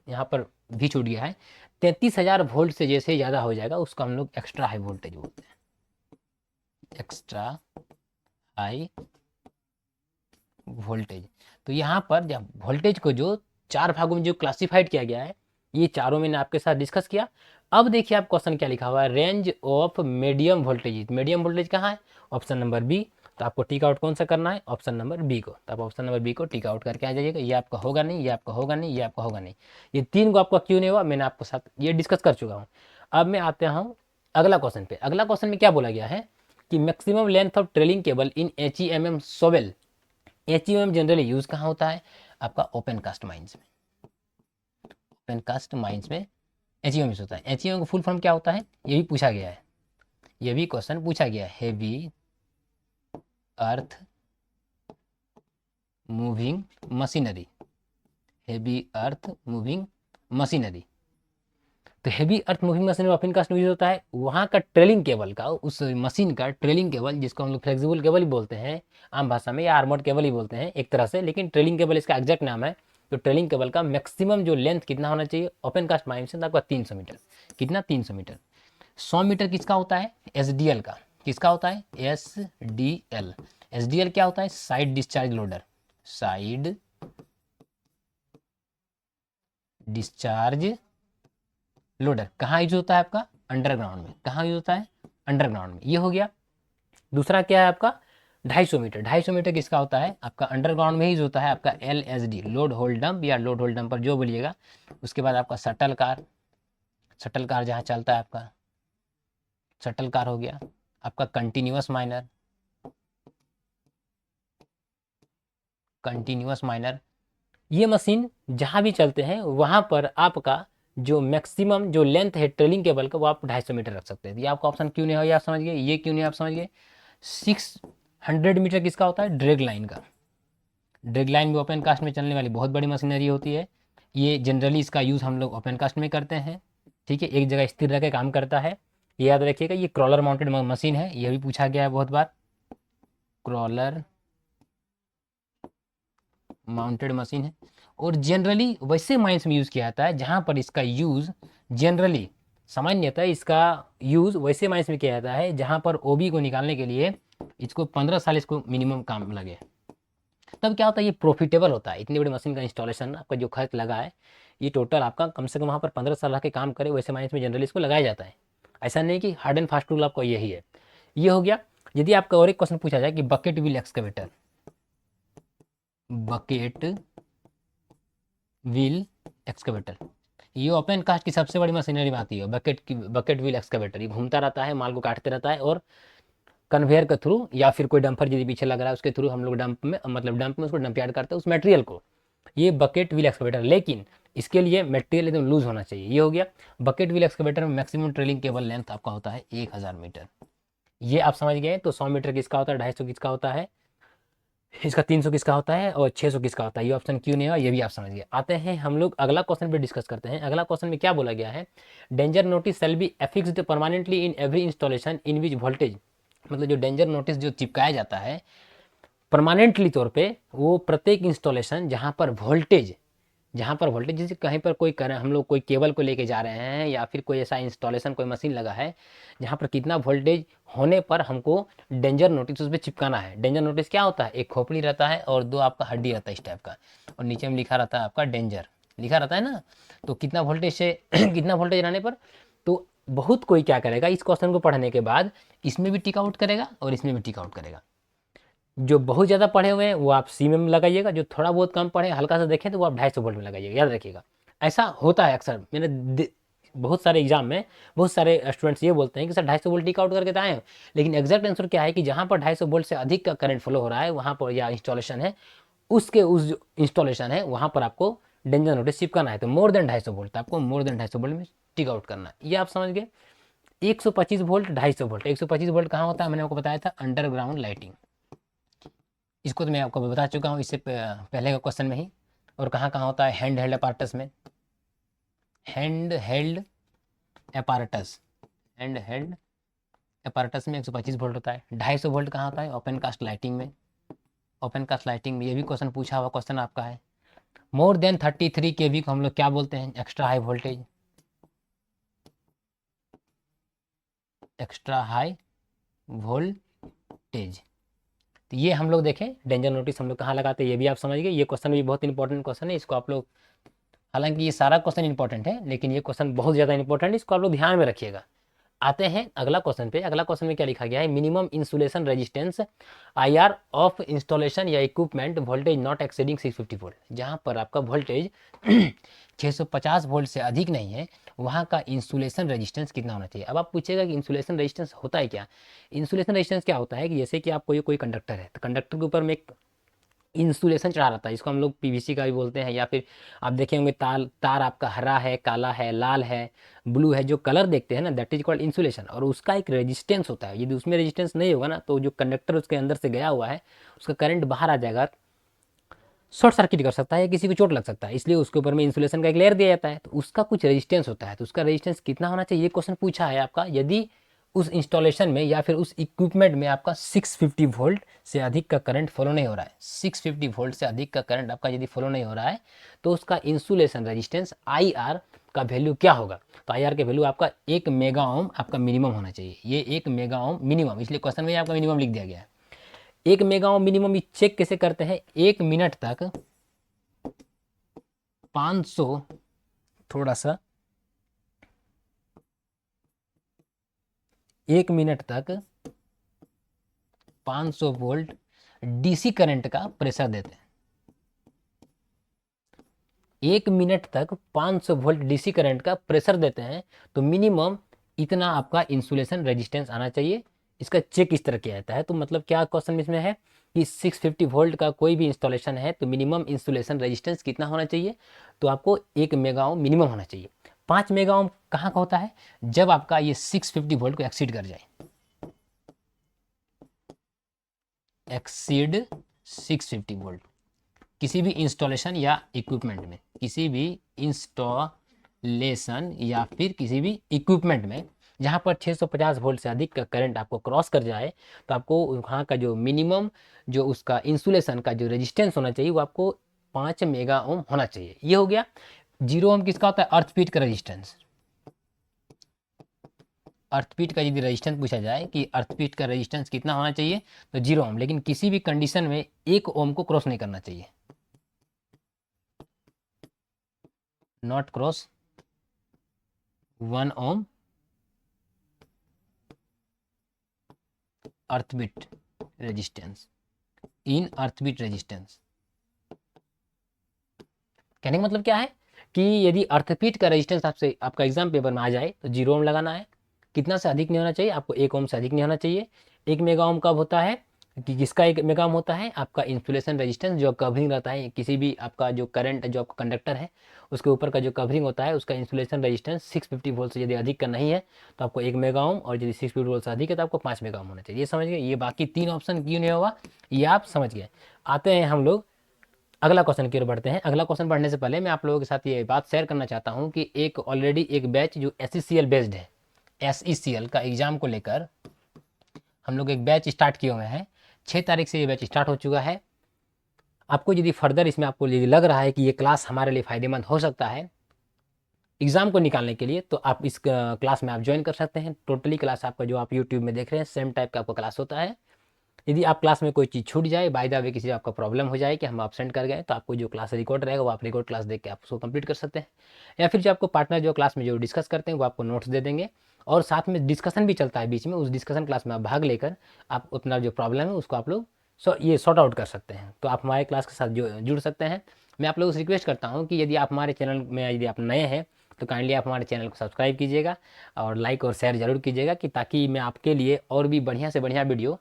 यहाँ पर भी छूट गया है, 33,000 वोल्ट से जैसे ज़्यादा हो जाएगा उसको हम लोग एक्स्ट्रा हाई वोल्टेज बोलते हैं, एक्स्ट्रा हाई वोल्टेज। तो यहाँ पर जब वोल्टेज को जो 4 भागों में जो क्लासिफाइड किया गया है, ये चारों मैंने आपके साथ डिस्कस किया। अब देखिए आप क्वेश्चन क्या लिखा हुआ है, range of medium voltage. Medium voltage कहाँ है, ऑप्शन नंबर बी। तो आपको टिक आउट कौन सा करना है, ऑप्शन नंबर बी को। तो आप ऑप्शन नंबर बी को टिक आउट करके आ जाइएगा। ये आपका होगा नहीं, ये आपका होगा नहीं, ये आपका होगा नहीं। ये 3 को आपका क्यों नहीं हुआ, मैंने आपके साथ ये डिस्कस कर चुका हूँ। अब मैं आते हूँ अगला क्वेश्चन पे। अगला क्वेश्चन में क्या बोला गया है कि maximum length of trailing cable in HEMM shovel. HEMM generally use कहाँ होता है, आपका ओपन कास्ट माइंस में। ओपन कास्ट माइंस में एचईएम यूज होता है। एचईएम का फुल फॉर्म क्या होता है, ये भी पूछा गया है, ये भी क्वेश्चन पूछा गया है। Heavy earth moving machinery, heavy earth moving machinery. तो हेवी अर्थ मूविंग मशीन में ओपन कास्ट यूज होता है। वहाँ का ट्रेलिंग केबल का, उस मशीन का ट्रेलिंग केबल, जिसको हम लोग फ्लेक्सिबल केबल ही बोलते हैं आम भाषा में, या आर्मर्ड केबल ही बोलते हैं एक तरह से, लेकिन ट्रेलिंग केबल इसका एग्जैक्ट नाम है। तो ट्रेलिंग केबल का मैक्सिमम जो लेंथ कितना होना चाहिए ओपन कास्ट माइंस से, आपका 300 मीटर। कितना, 300 मीटर। 100 मीटर किसका होता है, एसडीएल का। किसका होता है, एसडीएल। एसडीएल क्या होता है, side discharge loader. Side discharge loader कहाँ यूज होता है आपका, अंडरग्राउंड में। कहाँ यूज होता है, अंडरग्राउंड में। ये हो गया। दूसरा क्या है आपका, 250 मीटर। 250 मीटर किसका होता है, आपका अंडरग्राउंड में ही होता है, आपका एलएसडी, लोड होल्ड डंप, या लोड होल्ड डंपर जो बोलिएगा। उसके बाद आपका शटल कार, शटल कार जहाँ चलता है आपका, शटल कार हो गया। आपका कंटिन्यूअस माइनर, कंटिन्यूअस माइनर। ये मशीन जहाँ भी चलते हैं वहाँ पर आपका जो मैक्सिमम जो लेंथ है ट्रेलिंग केबल का, वो आप 250 मीटर रख सकते हैं। ये आपका ऑप्शन क्यों नहीं है, ये आप समझ गए। ये क्यों नहीं आप समझ गए। 600 मीटर किसका होता है, ड्रैग लाइन का। ड्रैग लाइन भी ओपन कास्ट में चलने वाली बहुत बड़ी मशीनरी होती है। ये जनरली इसका यूज़ हम लोग ओपन कास्ट में करते हैं। ठीक है, एक जगह स्थिर रह के काम करता है। ये याद रखिएगा, ये क्रॉलर माउंटेड मशीन है, ये भी पूछा गया है बहुत बार। क्रॉलर माउंटेड मशीन है, और जनरली वैसे माइंस में यूज़ किया जाता है जहाँ पर इसका यूज़ जनरली, सामान्यतः इसका यूज़ वैसे माइंस में किया जाता है जहाँ पर ओबी को निकालने के लिए इसको 15 साल इसको मिनिमम काम लगे। तब क्या होता है, ये प्रॉफिटेबल होता है। इतनी बड़ी मशीन का इंस्टॉलेशन, आपका जो खर्च लगा है, ये टोटल आपका कम से कम वहाँ पर 15 साल रह के काम करे, वैसे माइंस में जनरली इसको लगाया जाता है। ऐसा नहीं कि हार्ड एंड फास्ट रूल आपको यही है। ये हो गया। यदि आपका और एक क्वेश्चन पूछा जाए कि bucket wheel excavator, bucket wheel excavator, ये ओपन कास्ट की सबसे बड़ी मशीनरी में आती है। बकेट व्हील एक्सकवेटर, ये घूमता रहता है, माल को काटते रहता है, और कन्वेयर के थ्रू या फिर कोई डंपर यदि पीछे लग रहा है उसके थ्रू हम लोग डंप में, मतलब डंप में उसको डंप यार्ड करते हैं उस मटेरियल को। ये बकेट व्हील एक्सकवेटर, लेकिन इसके लिए मटेरियल एकदम लूज होना चाहिए। ये हो गया। बकेट व्हील एक्सकवेटर में मैक्सिमम ट्रेलिंग केबल लेंथ आपका होता है 1000 मीटर। ये आप समझ गए। तो 100 मीटर किसका होता है, 250 किसका होता है, इसका 300 किसका होता है, और 600 किसका होता है। ये ऑप्शन क्यों नहीं है, ये भी आप समझ गए। आते हैं हम लोग अगला क्वेश्चन पे डिस्कस करते हैं। अगला क्वेश्चन में क्या बोला गया है, danger notice shall be affixed permanently in every installation in which voltage, मतलब जो डेंजर नोटिस जो चिपकाया जाता है परमानेंटली तौर पे, वो प्रत्येक इंस्टॉलेशन जहाँ पर वोल्टेज, जहाँ पर वोल्टेज, जैसे कहीं पर कोई हम लोग कोई केबल को लेके जा रहे हैं, या फिर कोई ऐसा इंस्टॉलेशन कोई मशीन लगा है जहाँ पर कितना वोल्टेज होने पर हमको डेंजर नोटिस उस पर चिपकाना है। डेंजर नोटिस क्या होता है, एक खोपड़ी रहता है और 2 आपका हड्डी रहता है इस टाइप का, और नीचे में लिखा रहता है आपका डेंजर, लिखा रहता है ना। तो कितना वोल्टेज से कितना वोल्टेज रहने पर, तो बहुत कोई क्या करेगा, इस क्वेश्चन को पढ़ने के बाद इसमें भी टिक आउट करेगा और इसमें भी टिक आउट करेगा। जो बहुत ज़्यादा पढ़े हुए हैं वो आप सी में लगाइएगा, जो थोड़ा बहुत कम पढ़े हल्का सा देखें तो वो आप 250 वोल्ट में लगाइएगा। याद रखिएगा, ऐसा होता है अक्सर। बहुत सारे एग्जाम में बहुत सारे स्टूडेंट्स ये बोलते हैं कि सर 250 वोल्ट टिक आउट करके तो आए हैं, लेकिन एग्जैक्ट आंसर क्या है कि जहाँ पर 250 वोल्ट से अधिक का करंट फ्लो हो रहा है वहाँ पर, या इंस्टॉलेशन है उसके, उस जो इंस्टॉलेशन है वहाँ पर आपको डेंजर नोटिस चिपकाना है। तो मोर देन 250 वोल्ट, आपको मोर देन 250 वोल्ट में टिक आउट करना है। ये आप समझ गए। 125 वोल्ट, 250 वोल्ट। 125 वोल्ट कहाँ होता है, मैंने आपको बताया था अंडरग्राउंड लाइटिंग। इसको तो मैं आपको बता चुका हूँ इससे पहले का क्वेश्चन में ही। और कहाँ कहाँ होता है, हैंड हेल्ड अपार्टस में, hand held apparatus, hand held apparatus में 125 वोल्ट होता है। 250 वोल्ट कहाँ होता है, ओपन कास्ट लाइटिंग में। ओपन कास्ट लाइटिंग में ये भी क्वेश्चन पूछा हुआ क्वेश्चन आपका है। मोर देन 33 केवी को हम लोग क्या बोलते हैं, extra high voltage, extra high voltage. तो ये हम लोग देखें डेंजर नोटिस हम लोग कहाँ लगाते हैं, ये भी आप समझ गए। ये क्वेश्चन भी बहुत इंपॉर्टेंट क्वेश्चन है, इसको आप लोग, हालांकि ये सारा क्वेश्चन इंपॉर्टेंट है लेकिन ये क्वेश्चन बहुत ज़्यादा इंपॉर्टेंट है, इसको आप लोग ध्यान में रखिएगा। आते हैं अगला क्वेश्चन पे। अगला क्वेश्चन में क्या लिखा गया है, minimum insulation resistance IR of installation या equipment voltage not exceeding 650 volt. जहाँ पर आपका वोल्टेज 650 वोल्ट से अधिक नहीं है, वहाँ का इंसुलेशन रेजिस्टेंस कितना होना चाहिए। अब आप पूछेगा कि इंसुलेशन रेजिस्टेंस होता है क्या। इंसुलेशन रेजिस्टेंस क्या होता है कि जैसे कि आप कोई कंडक्टर है, तो कंडक्टर के ऊपर में एक इंसुलेशन चढ़ा रहता है, इसको हम लोग पीवीसी का भी बोलते हैं। या फिर आप देखे होंगे तार आपका हरा है, काला है, लाल है, ब्लू है, जो कलर देखते हैं ना, दैट इज कॉल्ड इंसुलेशन। और उसका एक रेजिस्टेंस होता है, यदि उसमें रेजिस्टेंस नहीं होगा ना, तो जो कंडक्टर उसके अंदर से गया हुआ है उसका करंट बाहर आ जाएगा, शॉर्ट सर्किट कर सकता है, किसी को चोट लग सकता है। इसलिए उसके ऊपर में इंसुलेशन का एक लेयर दिया जाता है, तो उसका कुछ रेजिस्टेंस होता है। तो उसका रेजिस्टेंस कितना होना चाहिए, ये क्वेश्चन पूछा है आपका। यदि उस इंस्टॉलेशन में या फिर उस इक्विपमेंट में आपका 650 वोल्ट से अधिक का करंट फॉलो नहीं हो रहा है, 650 वोल्ट से अधिक का करंट आपका यदि फॉलो नहीं हो रहा है, तो उसका इंसुलेशन रेजिस्टेंस आई आर का वैल्यू क्या होगा। तो आई आर के वैल्यू आपका 1 मेगा ओम आपका मिनिमम होना चाहिए। ये 1 मेगा ओम मिनिमम, इसलिए क्वेश्चन में आपका मिनिमम लिख दिया गया है। 1 मेगा ओम मिनिमम चेक कैसे करते हैं, 1 मिनट तक 500, थोड़ा सा, 1 मिनट तक 500 वोल्ट डीसी करंट का प्रेशर देते हैं। 1 मिनट तक 500 वोल्ट डीसी करंट का प्रेशर देते हैं, तो मिनिमम इतना आपका इंसुलेशन रेजिस्टेंस आना चाहिए। इसका चेक इस तरह किया जाता है। तो मतलब क्या क्वेश्चन इसमें है कि 650 वोल्ट का कोई भी इंस्टॉलेशन है तो मिनिमम इंसुलेशन रेजिस्टेंस कितना होना चाहिए, तो आपको 1 मेगा ओम मिनिमम होना चाहिए। 5 मेगा ओम कहाँ का होता है, जब आपका ये 650 वोल्ट को एक्सीड कर जाए, एक्सीड 650 वोल्ट किसी भी इंस्टॉलेशन या इक्विपमेंट में, किसी भी इंस्टॉलेशन या फिर किसी भी इक्विपमेंट में जहाँ पर 650 वोल्ट से अधिक का करंट आपको क्रॉस कर जाए, तो आपको वहाँ का जो मिनिमम जो उसका इंसुलेशन का जो रेजिस्टेंस होना चाहिए वो आपको 5 मेगा ओम होना चाहिए। ये हो गया। 0 ओम किसका होता है, अर्थक्वेक का रेजिस्टेंस। अर्थक्वेक का यदि रेजिस्टेंस पूछा जाए कि अर्थक्वेक का रेजिस्टेंस कितना होना चाहिए, तो 0 ओम, लेकिन किसी भी कंडीशन में 1 ओम को क्रॉस नहीं करना चाहिए, not cross 1 ohm earthquake resistance in earthquake resistance. कहने का मतलब क्या है कि यदि अर्थक्वेक का रेजिस्टेंस आपसे आपका एग्जाम पेपर में आ जाए तो 0 ओम लगाना है, कितना से अधिक नहीं होना चाहिए, आपको 1 ओम से अधिक नहीं होना चाहिए। 1 मेगा ओम कब होता है कि किसका 1 मेगा ओम होता है, आपका इंसुलेशन रेजिस्टेंस जो कवरिंग रहता है, किसी भी आपका जो करंट जो आपका कंडक्टर है उसके ऊपर का जो कवरिंग होता है उसका इंसुलेशन रेजिस्टेंस 650 वोल्ट से यदि अधिक का नहीं है तो आपको 1 मेगा ओम, और यदि 650 वोल्ट से अधिक है तो आपको 5 मेगा ओम होना चाहिए। ये समझ गए, ये बाकी 3 ऑप्शन क्यों नहीं होगा ये आप समझ गए। आते हैं हम लोग अगला क्वेश्चन की ओर बढ़ते हैं। अगला क्वेश्चन बढ़ने से पहले मैं आप लोगों के साथ ये बात शेयर करना चाहता हूँ कि एक ऑलरेडी एक बैच जो SECL बेस्ड है, SECL का एग्जाम को लेकर हम लोग एक बैच स्टार्ट किए हुए हैं। 6 तारीख से ये बैच स्टार्ट हो चुका है। आपको यदि फर्दर इसमें आपको यदि लग रहा है कि ये क्लास हमारे लिए फ़ायदेमंद हो सकता है एग्जाम को निकालने के लिए, तो आप इस क्लास में आप ज्वाइन कर सकते हैं। टोटली क्लास आपका जो आप यूट्यूब में देख रहे हैं सेम टाइप का आपका क्लास होता है। यदि आप क्लास में कोई चीज़ छूट जाए, बाय द वे किसी आपका प्रॉब्लम हो जाए कि हम एब्सेंट कर गए, तो आपको जो क्लास रिकॉर्ड रहेगा वो आप रिकॉर्ड क्लास देख के आप उसको कंप्लीट कर सकते हैं। या फिर जो आपको पार्टनर जो क्लास में जो डिस्कस करते हैं वो आपको नोट्स दे देंगे, और साथ में डिस्कशन भी चलता है बीच में। उस डिस्कशन क्लास में आप भाग लेकर आप अपना जो प्रॉब्लम है उसको आप लोग ये सॉर्ट आउट कर सकते हैं। तो आप हमारे क्लास के साथ जुड़ सकते हैं। मैं आप लोगों से रिक्वेस्ट करता हूँ कि यदि आप हमारे चैनल में यदि आप नए हैं तो काइंडली आप हमारे चैनल को सब्सक्राइब कीजिएगा और लाइक और शेयर जरूर कीजिएगा, कि ताकि मैं आपके लिए और भी बढ़िया से बढ़िया वीडियो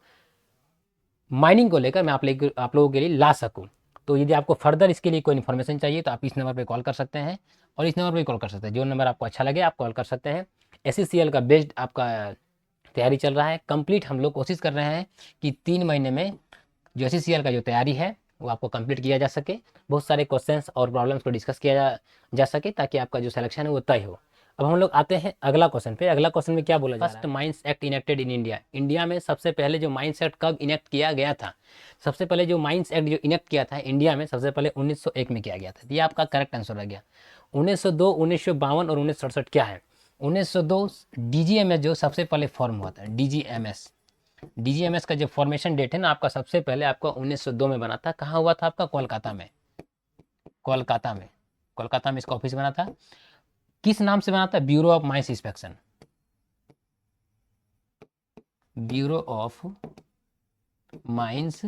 माइनिंग को लेकर मैं आप लोगों के लिए ला सकूं। तो यदि आपको फर्दर इसके लिए कोई इन्फॉर्मेशन चाहिए तो आप इस नंबर पे कॉल कर सकते हैं, और इस नंबर पे कॉल कर सकते हैं, जो नंबर आपको अच्छा लगे आप कॉल कर सकते हैं। SECL का बेस्ड आपका तैयारी चल रहा है कंप्लीट। हम लोग कोशिश कर रहे हैं कि 3 महीने में जो SECL का जो तैयारी है वो आपको कंप्लीट किया जा सके, बहुत सारे क्वेश्चंस और प्रॉब्लम्स को डिस्कस किया जा सके, ताकि आपका जो सिलेक्शन है वो तय हो। अब हम लोग आते हैं अगला क्वेश्चन पे। अगला क्वेश्चन में क्या बोला जा रहा है, first mines act enacted in India. India में सबसे पहले जो माइंस एक्ट कब इनेक्ट किया गया था, सबसे पहले जो माइंस एक्ट जो इनेक्ट किया था इंडिया में सबसे पहले 1901 में किया गया था। ये आपका करेक्ट आंसर रह गया। 1902, 1952 और 1967 क्या है। 1902 DGMS जो सबसे पहले फॉर्म हुआ था, DGMS का जो फॉर्मेशन डेट है ना आपका, सबसे पहले आपका 1902 में बना था। कहाँ हुआ था आपका, कोलकाता में। कोलकाता में इसका ऑफिस बना था। किस नाम से बना था, bureau of mines inspection, bureau of mines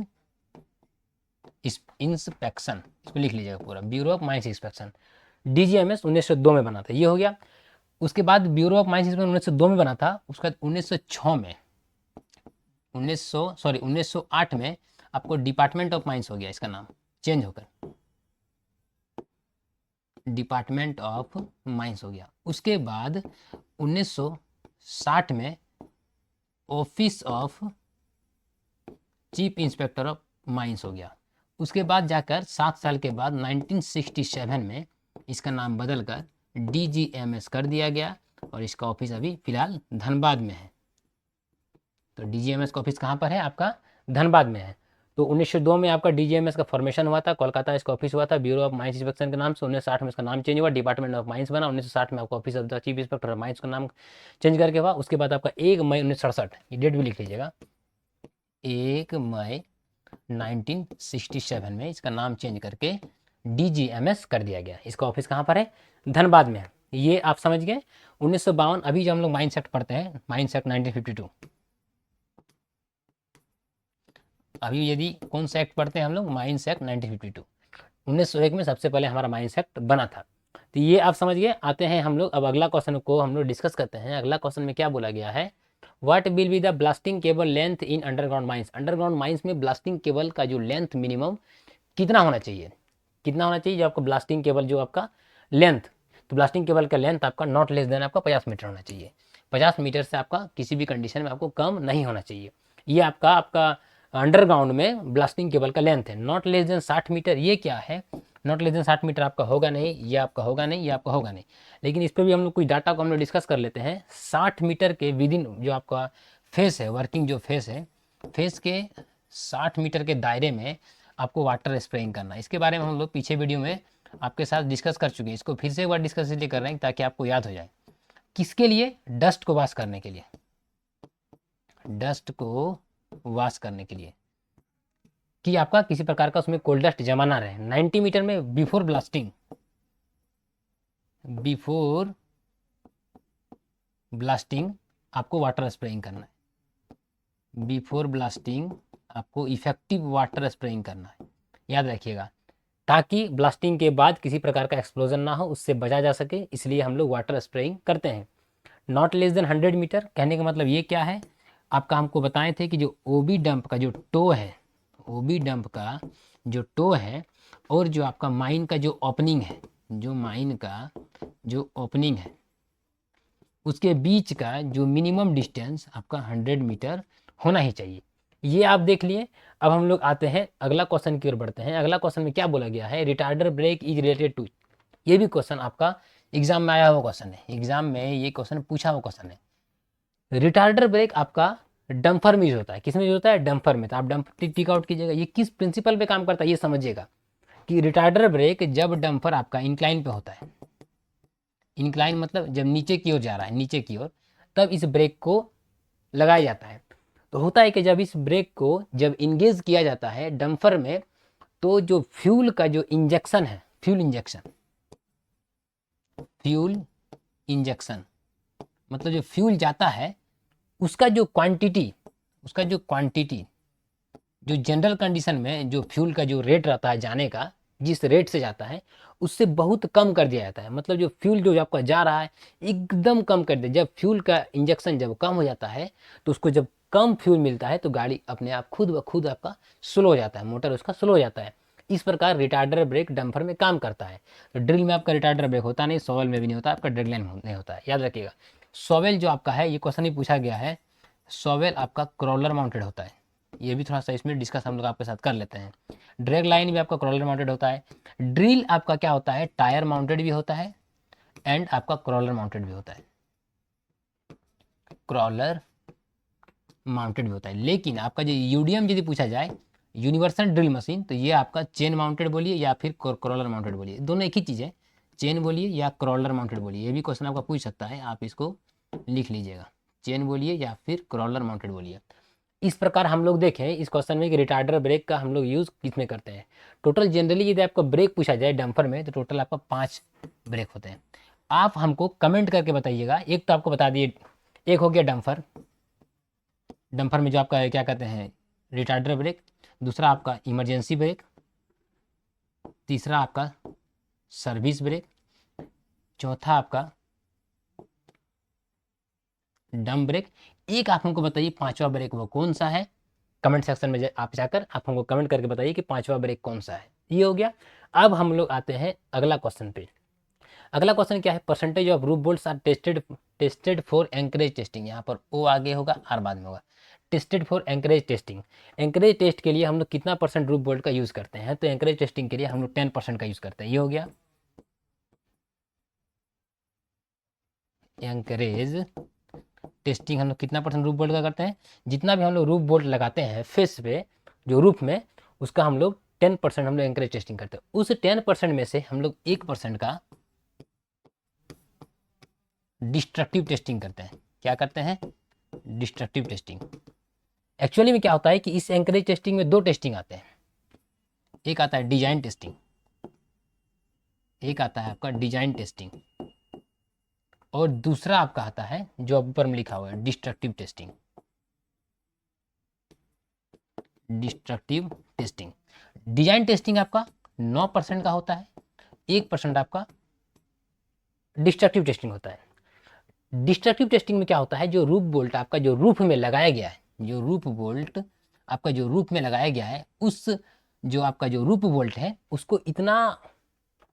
inspection, इसको लिख लीजिएगा पूरा, bureau of mines inspection. DGMS 1902 में बना था, ये हो गया। उसके बाद ब्यूरो ऑफ माइंस इंस्पेक्शन 1902 में बना था। उसके बाद 1906 में 1908 में आपको डिपार्टमेंट ऑफ माइंस हो गया, इसका नाम चेंज होकर डिपार्टमेंट ऑफ माइंस हो गया। उसके बाद 1960 में office of chief inspector of mines हो गया। उसके बाद जाकर 7 साल के बाद 1967 में इसका नाम बदलकर DGMS कर दिया गया और इसका ऑफिस अभी फिलहाल धनबाद में है। तो DGMS का ऑफिस कहाँ पर है? आपका धनबाद में है। तो 1902 में आपका DGMS का फॉर्मेशन हुआ था, कोलकाता इसका ऑफिस हुआ था, ब्यूरो ऑफ माइंस इंस्पेक्शन के नाम से। 1960 में इसका नाम चेंज हुआ, डिपार्टमेंट ऑफ माइंस बना। 1960 में आपका office of the chief inspector of mines का नाम चेंज करके हुआ। उसके बाद आपका 1 मई 1967, ये डेट भी लिख लीजिएगा, 1 मई 1967 में इसका नाम चेंज करके DGMS कर दिया गया। इसका ऑफिस कहाँ पर है? धनबाद में है। ये आप समझ गए। 1952, अभी जो हम लोग माइंस एक्ट पढ़ते हैं, माइंस एक्ट 1952, अभी यदि कौन सा एक्ट पढ़ते हैं हम लोग? Mines act 1952। 1901 में सबसे पहले हमारा माइंस एक्ट बना था। तो ये आप समझ गए। आते हैं हम लोग अब अगला क्वेश्चन को हम लोग डिस्कस करते हैं। अगला क्वेश्चन में क्या बोला गया है? What will be the blasting cable length in underground mines? Underground mines में ब्लास्टिंग केबल का जो लेंथ मिनिमम कितना होना चाहिए? कितना होना चाहिए जो आपका ब्लास्टिंग केबल जो आपका लेंथ, तो ब्लास्टिंग केबल का लेंथ आपका नॉट लेस देन आपका 50 मीटर होना चाहिए। 50 मीटर से आपका किसी भी कंडीशन में आपको कम नहीं होना चाहिए। ये आपका अंडरग्राउंड में ब्लास्टिंग केबल का लेंथ है। नॉट लेस देन 60 मीटर, ये क्या है? नॉट लेस देन 60 मीटर आपका होगा नहीं, ये आपका होगा नहीं, ये आपका होगा नहीं। लेकिन इस पर भी हम लोग कुछ डाटा को हम लोग डिस्कस कर लेते हैं। 60 मीटर के विद इन जो आपका फेस है, वर्किंग जो फेस है, फेस के 60 मीटर के दायरे में आपको वाटर स्प्रेइंग करना है। इसके बारे में हम लोग पीछे वीडियो में आपके साथ डिस्कस कर चुके हैं। इसको फिर से एक बार डिस्कस इसलिए कर रहे हैं ताकि आपको याद हो जाए। किसके लिए? डस्ट को वॉश करने के लिए, डस्ट को वॉश करने के लिए, कि आपका किसी प्रकार का उसमें कोल्ड डस्ट जमा ना रहे। 90 मीटर में बिफोर ब्लास्टिंग आपको वाटर स्प्रेइंग करना है। बिफोर ब्लास्टिंग आपको इफेक्टिव वाटर स्प्रेइंग करना है, याद रखिएगा, ताकि ब्लास्टिंग के बाद किसी प्रकार का एक्सप्लोजन ना हो, उससे बचा जा सके। इसलिए हम लोग वाटर स्प्रेइंग करते हैं। नॉट लेस देन 100 मीटर कहने का मतलब ये क्या है? आपका हमको बताए थे कि जो ओबी डंप का जो टो है, ओबी डंप का जो टो है और जो आपका माइन का जो ओपनिंग है, जो माइन का जो ओपनिंग है, उसके बीच का जो मिनिमम डिस्टेंस आपका 100 मीटर होना ही चाहिए। ये आप देख लिए। अब हम लोग आते हैं अगला क्वेश्चन की ओर बढ़ते हैं। अगला क्वेश्चन में क्या बोला गया है? Retarder brake is related to, ये भी क्वेश्चन आपका एग्जाम में आया हुआ क्वेश्चन है। एग्जाम में ये क्वेश्चन पूछा हुआ क्वेश्चन है। रिटार्डर ब्रेक आपका डंपर में यूज होता है। किस में यूज होता है? डंपर में। तो आप डंपर टिक आउट कीजिएगा। ये किस प्रिंसिपल पे काम करता है ये समझिएगा, कि रिटार्डर ब्रेक जब डंपर आपका इंक्लाइन पे होता है, इंक्लाइन मतलब जब नीचे की ओर जा रहा है, नीचे की ओर, तब इस ब्रेक को लगाया जाता है। तो होता है कि जब इस ब्रेक को जब इंगेज किया जाता है डंपर में, तो जो फ्यूल का जो इंजेक्शन है, फ्यूल इंजेक्शन मतलब जो फ्यूल जाता है उसका जो क्वांटिटी, जो जनरल कंडीशन में जो फ्यूल का जो रेट रहता है जाने का, जिस रेट से जाता है उससे बहुत कम कर दिया जाता है। मतलब जो फ्यूल जो आपका जा रहा है एकदम कम कर दिया। जब फ्यूल का इंजेक्शन जब कम हो जाता है तो उसको जब कम फ्यूल मिलता है तो गाड़ी अपने आप खुद ब खुद आपका स्लो हो जाता है, मोटर उसका स्लो हो जाता है। इस प्रकार रिटार्डर ब्रेक डंपर में काम करता है। तो ड्रिल में आपका रिटार्डर ब्रेक होता नहीं, सॉवेल में भी नहीं होता, आपका ड्रिल लाइन में नहीं होता है, याद रखिएगा। सॉवेल जो आपका है, ये क्वेश्चन ही पूछा गया है, सॉवेल आपका क्रॉलर माउंटेड होता है। ये भी थोड़ा सा इसमें डिस्कस हम लोग आपके साथ कर लेते हैं। ड्रैग लाइन भी आपका क्रॉलर माउंटेड होता है। ड्रिल आपका क्या होता है? टायर माउंटेड भी होता है एंड आपका क्रॉलर माउंटेड भी होता है, क्रॉलर माउंटेड भी होता है। लेकिन आपका जो यूडीएम यदि पूछा जाए, यूनिवर्सल ड्रिल मशीन, तो ये आपका चेन माउंटेड बोलिए या फिर क्रॉलर माउंटेड बोलिए, दोनों एक ही चीज़ है। चेन बोलिए या क्रॉलर माउंटेड बोलिए, ये भी क्वेश्चन आपका पूछ सकता है, आप इसको लिख लीजिएगा। चेन बोलिए या फिर क्रॉलर माउंटेड बोलिए। इस प्रकार हम लोग देखें इस क्वेश्चन में कि रिटार्डर ब्रेक का हम लोग यूज़ किस में करते हैं। टोटल जनरली यदि आपका ब्रेक पूछा जाए डंपर में तो टोटल आपका 5 ब्रेक होते हैं। आप हमको कमेंट करके बताइएगा। एक तो आपको बता दिए, एक हो गया डंपर, डंपर में जो आपका क्या कहते हैं रिटार्डर ब्रेक। दूसरा आपका इमरजेंसी ब्रेक। तीसरा आपका सर्विस ब्रेक। चौथा आपका डम ब्रेक। एक आप हमको बताइए पांचवा ब्रेक वो कौन सा है? कमेंट सेक्शन में आप जाकर आप हमको कमेंट करके बताइए कि 5वां ब्रेक कौन सा है। ये हो गया। अब हम लोग आते हैं अगला क्वेश्चन पे। अगला क्वेश्चन क्या है, percentage of roof bolts are tested for anchorage testing. यहाँ पर ओ आगे होगा, आर बाद में होगा। Tested for anchorage testing, anchorage test के लिए हम लोग कितना परसेंट रूफ बोल्ट का यूज़ करते हैं, तो एंकरेज टेस्टिंग के लिए हम लोग 10% का यूज़ करते हैं। ये हो गया। एंकरेज टेस्टिंग हम लोग कितना परसेंट रूफ बोल्ट का करते हैं, जितना भी हम लोग रूफ बोल्ट लगाते हैं फेस पे जो रूफ में, उसका हम लोग 10% हम लोग एंकरेज टेस्टिंग करते हैं। उस 10% में से हम लोग 1% का डिस्ट्रक्टिव टेस्टिंग करते हैं। क्या करते हैं, डिस्ट्रक्टिव टेस्टिंग। एक्चुअली में क्या होता है कि इस एंकरेज टेस्टिंग में 2 टेस्टिंग आते हैं। एक आता है डिजाइन टेस्टिंग, एक आता है आपका डिजाइन टेस्टिंग, और दूसरा आपका आता है जो ऊपर में लिखा हुआ है destructive testing. Destructive testing, design testing आपका 9% का होता है, 1% आपका डिस्ट्रक्टिव टेस्टिंग होता है। डिस्ट्रक्टिव टेस्टिंग में क्या होता है, जो रूफ बोल्ट आपका जो रूफ में लगाया गया है, जो रूफ बोल्ट आपका जो रूफ में लगाया गया है, उस जो आपका जो रूफ बोल्ट है उसको इतना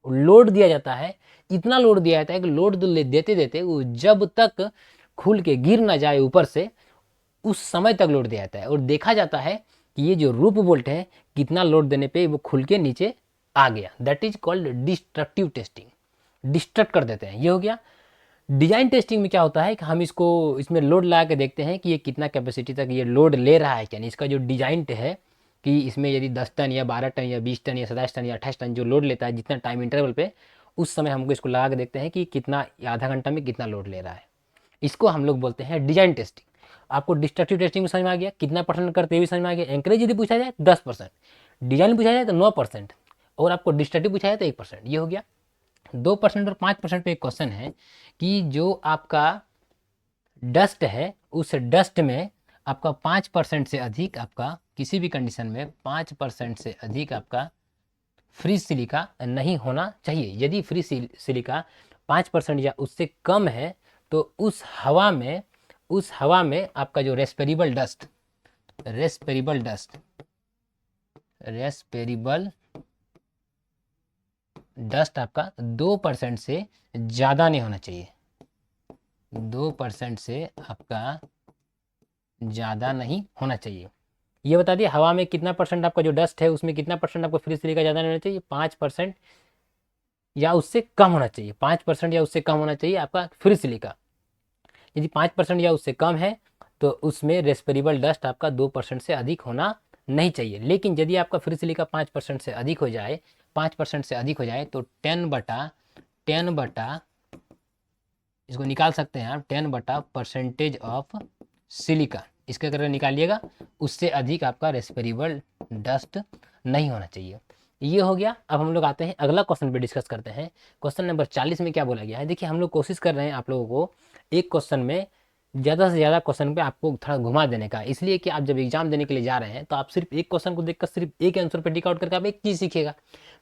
लोड दिया जाता है, इतना लोड दिया जाता है कि लोड देते देते वो जब तक खुल के गिर ना जाए ऊपर से, उस समय तक लोड दिया जाता है। और देखा जाता है कि ये जो रूफ बोल्ट है कितना लोड देने पे वो खुल के नीचे आ गया, that is called destructive testing. Destruct कर देते हैं। ये हो गया। डिजाइन टेस्टिंग में क्या होता है कि हम इसमें लोड लगा के देखते हैं कि ये कितना कैपेसिटी तक ये लोड ले रहा है, यानी इसका जो डिजाइन है कि इसमें यदि 10 टन या 12 टन या 20 टन या 27 टन या 28 टन जो लोड लेता है जितना टाइम इंटरवल पे, उस समय हमको इसको लगा के देखते हैं कि कितना आधा घंटा में कितना लोड ले रहा है। इसको हम लोग बोलते हैं डिजाइन टेस्टिंग। आपको डिस्ट्रक्टिव टेस्टिंग में समझ में आ गया, कितना परसेंट करते हुए समझ में आ गया। एंकरेज यदि पूछा जाए 10%, डिजाइन पूछा जाए तो 9%, और आपको डिस्ट्रक्टिव पूछा जाए तो 1%। ये हो गया। 2% और 5% पे एक क्वेश्चन है कि जो आपका डस्ट है उस डस्ट में आपका 5% से अधिक, आपका किसी भी कंडीशन में 5% से अधिक आपका फ्री सिलिका नहीं होना चाहिए। यदि फ्री सिलिका 5% या उससे कम है तो उस हवा में आपका जो रेस्पिरेबल डस्ट आपका 2% से ज़्यादा नहीं होना चाहिए। 2% से आपका ज़्यादा नहीं होना चाहिए। ये बता दिए हवा में कितना परसेंट आपका जो डस्ट है उसमें कितना परसेंट आपको फ्री सिलिका ज़्यादा नहीं होना चाहिए, 5% या उससे कम होना चाहिए। 5% या उससे कम होना चाहिए आपका फ्री सिलिका। यदि 5% या उससे कम है तो उसमें रेस्पिरेबल डस्ट आपका 2% से अधिक होना नहीं चाहिए। लेकिन यदि आपका फ्री सिलिका 5% से अधिक हो जाए, 5% से अधिक हो जाए तो 10 बटा इसको निकाल सकते हैं आप, 10 बटा परसेंटेज ऑफ सिलिका, इसके अगर निकालिएगा उससे अधिक आपका रेस्पिरेबल डस्ट नहीं होना चाहिए। ये हो गया। अब हम लोग आते हैं अगला क्वेश्चन पे डिस्कस करते हैं। क्वेश्चन नंबर 40 में क्या बोला गया है, देखिए हम लोग कोशिश कर रहे हैं आप लोगों को एक क्वेश्चन में ज़्यादा से ज़्यादा क्वेश्चन पे आपको थोड़ा घुमा देने का, इसलिए कि आप जब एग्जाम देने के लिए जा रहे हैं तो आप सिर्फ एक क्वेश्चन को देखकर सिर्फ एक आंसर पे टिक आउट करके आप एक चीज़ सीखिएगा।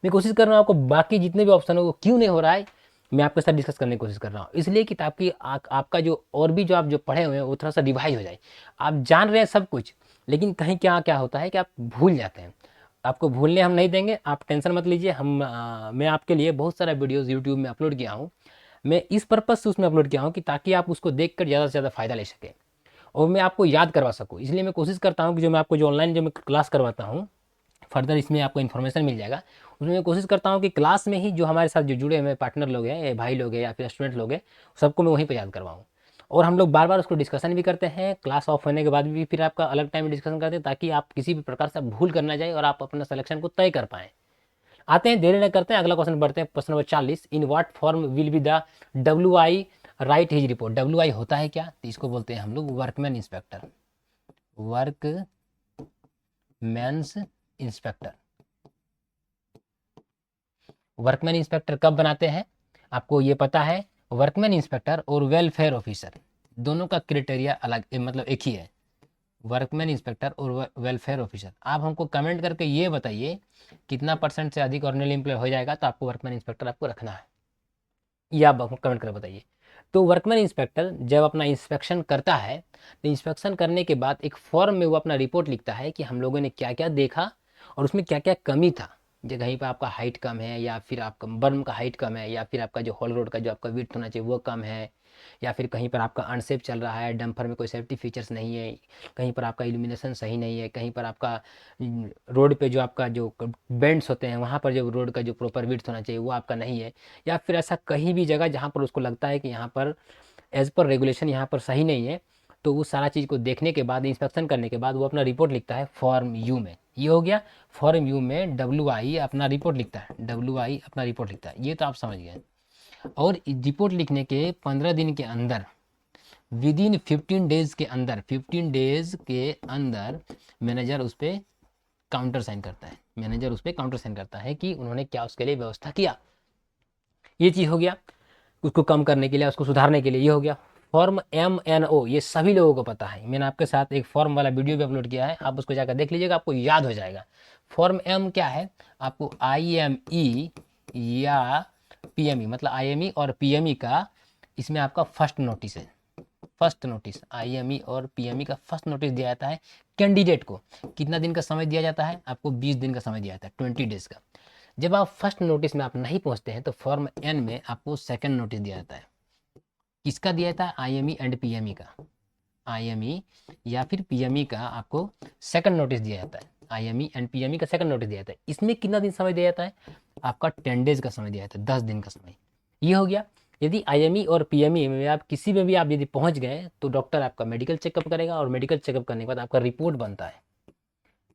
मैं कोशिश कर रहा हूँ आपको बाकी जितने भी ऑप्शन हो वो क्यों नहीं हो रहा है मैं आपके साथ डिस्कस करने की कोशिश कर रहा हूँ, इसलिए कि ताकि आपका जो और भी जो आप जो पढ़े हुए हैं वो थोड़ा सा रिवाइज हो जाए। आप जान रहे हैं सब कुछ, लेकिन कहीं क्या क्या होता है कि आप भूल जाते हैं। आपको भूलने हम नहीं देंगे, आप टेंशन मत लीजिए। मैं आपके लिए बहुत सारा वीडियोज़ यूट्यूब में अपलोड किया हूँ। मैं इस पर्पज़ से उसमें अपलोड किया हूँ कि ताकि आप उसको देख कर ज़्यादा से ज़्यादा फ़ायदा ले सकें और मैं आपको याद करवा सकूँ। इसलिए मैं कोशिश करता हूँ कि जो मैं आपको जो ऑनलाइन जो मैं क्लास करवाता हूँ, फर्दर इसमें आपको इन्फॉर्मेशन मिल जाएगा, उसमें मैं कोशिश करता हूँ कि क्लास में ही जो हमारे साथ जो जुड़े हुए पार्टनर लोग हैं या भाई लोग हैं या फिर स्टूडेंट लोग हैं सबको मैं वहीं पर याद करवाऊँ। और हम लोग बार बार उसको डिस्कशन भी करते हैं, क्लास ऑफ होने के बाद भी फिर आपका अलग टाइम में डिस्कशन करते हैं ताकि आप किसी भी प्रकार से भूल कर ना जाए और आप अपना सिलेक्शन को तय कर पाएँ। आते हैं, देरी न करते हैं, अगला क्वेश्चन बढ़ते हैं। Question number 40, in what form will be the WI right his report. WI होता है क्या, तो इसको बोलते हैं हम लोग वर्कमैन इंस्पेक्टर। वर्कमैन इंस्पेक्टर कब बनाते हैं आपको ये पता है। वर्कमैन इंस्पेक्टर और वेलफेयर ऑफिसर दोनों का क्राइटेरिया अलग, मतलब एक ही है। वर्कमैन इंस्पेक्टर और वेलफेयर ऑफिसर, आप हमको कमेंट करके ये बताइए कितना परसेंट से अधिक ऑर्डिनरी एम्प्लॉय हो जाएगा तो आपको वर्कमैन इंस्पेक्टर आपको रखना है, ये आप कमेंट कर बताइए। तो वर्कमैन इंस्पेक्टर जब अपना इंस्पेक्शन करता है तो इंस्पेक्शन करने के बाद एक फॉर्म में वो अपना रिपोर्ट लिखता है कि हम लोगों ने क्या क्या देखा और उसमें क्या क्या कमी था। जो कहीं पर आपका हाइट कम है, या फिर आपका बर्म का हाइट कम है, या फिर आपका जो होल रोड का जो आपका विड्थ होना चाहिए वो कम है, या फिर कहीं पर आपका अनसेफ चल रहा है, डंपर में कोई सेफ्टी फीचर्स नहीं है, कहीं पर आपका इल्यूमिनेशन सही नहीं है, कहीं पर आपका रोड पे जो आपका जो बेंड्स होते हैं वहाँ पर जो रोड का जो प्रॉपर विड्थ होना चाहिए वो आपका नहीं है, या फिर ऐसा कहीं भी जगह जहाँ पर उसको लगता है कि यहाँ पर एज पर रेगुलेशन यहाँ पर सही नहीं है, तो वो सारा चीज़ को देखने के बाद, इंस्पेक्शन करने के बाद वो अपना रिपोर्ट लिखता है फॉर्म यू में। ये हो गया। फॉर्म यू में WI अपना रिपोर्ट लिखता है, WI अपना रिपोर्ट लिखता है, ये तो आप समझ गए। और रिपोर्ट लिखने के 15 दिन के अंदर, विद इन 15 डेज के अंदर, 15 डेज के अंदर मैनेजर उस पर काउंटर साइन करता है, मैनेजर उस पर काउंटर साइन करता है कि उन्होंने क्या उसके लिए व्यवस्था किया। ये चीज़ हो गया उसको कम करने के लिए, उसको सुधारने के लिए। ये हो गया। फॉर्म MNO ये सभी लोगों को पता है, मैंने आपके साथ एक फॉर्म वाला वीडियो भी अपलोड किया है, आप उसको जाकर देख लीजिएगा, आपको याद हो जाएगा। फॉर्म M क्या है, आपको IME या PME, मतलब IME और PME का इसमें आपका फर्स्ट नोटिस है। फर्स्ट नोटिस IME और PME का फर्स्ट नोटिस दिया जाता है कैंडिडेट को। कितना दिन का समय दिया जाता है आपको? 20 दिन का समय दिया जाता है, 20 डेज का। जब आप फर्स्ट नोटिस में आप नहीं पहुंचते हैं तो फॉर्म N में आपको सेकंड नोटिस दिया जाता है। किसका दिया जाता है? IME एंड PME का। IME या फिर PME का आपको सेकंड नोटिस दिया जाता है। IME एंड PME का सेकंड नोटिस दिया जाता है। इसमें कितना दिन समय दिया जाता है आपका? 10 डेज का समय दिया जाता है, 10 दिन का समय। ये हो गया। यदि IME और PME में आप किसी में भी आप यदि पहुंच गए तो डॉक्टर आपका मेडिकल चेकअप करेगा, और मेडिकल चेकअप करने के बाद आपका रिपोर्ट बनता है।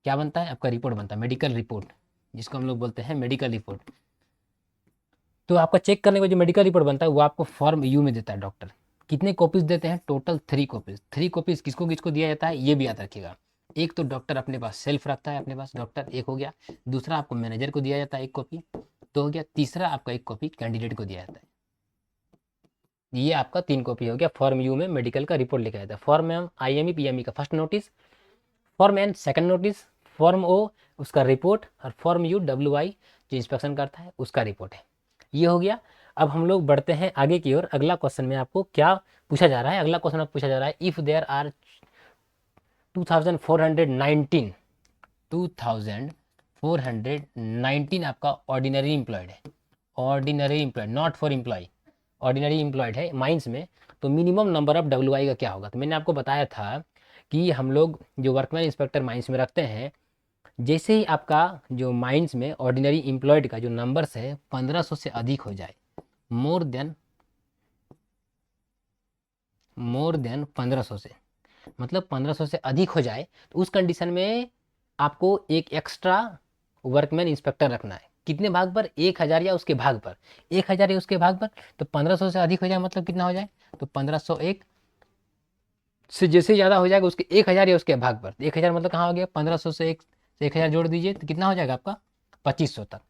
क्या बनता है? आपका रिपोर्ट बनता है, मेडिकल रिपोर्ट, जिसको हम लोग बोलते हैं मेडिकल रिपोर्ट। तो आपका चेक करने के बाद जो मेडिकल रिपोर्ट बनता है वो आपको फॉर्म यू में देता है डॉक्टर। कितने कॉपीज देते हैं? Total 3 copies. 3 कॉपीज किसको किसको दिया जाता है ये भी याद रखिएगा। एक तो डॉक्टर अपने पास सेल्फ रखता है, अपने पास डॉक्टर, एक हो गया। दूसरा आपको मैनेजर को दिया जाता है 1 कॉपी, तो हो गया। तीसरा आपका 1 कॉपी कैंडिडेट को दिया जाता है। ये आपका 3 कॉपी हो गया। फॉर्म यू में मेडिकल का रिपोर्ट लिखा जाता है। फॉर्म एम IME PME का first notice, form N second notice, form O उसका रिपोर्ट, और फॉर्म यू WI जो इंस्पेक्शन करता है उसका रिपोर्ट है। ये हो गया। अब हम लोग बढ़ते हैं आगे की ओर। अगला क्वेश्चन में आपको क्या पूछा जा रहा है? अगला क्वेश्चन पूछा जा रहा है, इफ देयर आर 2419 2419 आपका ऑर्डिनरी एम्प्लॉयड है। Ordinary employed, not for employ, ordinary employed है माइंस में, तो मिनिमम नंबर ऑफ WI का क्या होगा? तो मैंने आपको बताया था कि हम लोग जो वर्कमैन इंस्पेक्टर माइंस में रखते हैं, जैसे ही आपका जो माइंस में ऑर्डिनरी एम्प्लॉयड का जो नंबर्स है 1500 से अधिक हो जाए, मोर देन 1500 से, मतलब 1500 से अधिक हो जाए, तो उस कंडीशन में आपको एक एक्स्ट्रा वर्कमैन इंस्पेक्टर रखना है। कितने भाग पर? 1000 या उसके भाग पर। 1000 या उसके भाग पर, तो 1500 से अधिक हो जाए मतलब कितना हो जाए? तो 1501 से जैसे ज़्यादा हो जाएगा उसके 1000 या उसके भाग पर। 1000 मतलब कहाँ हो गया? 1500 से 1000 जोड़ दीजिए तो कितना हो जाएगा आपका? 2500 तक।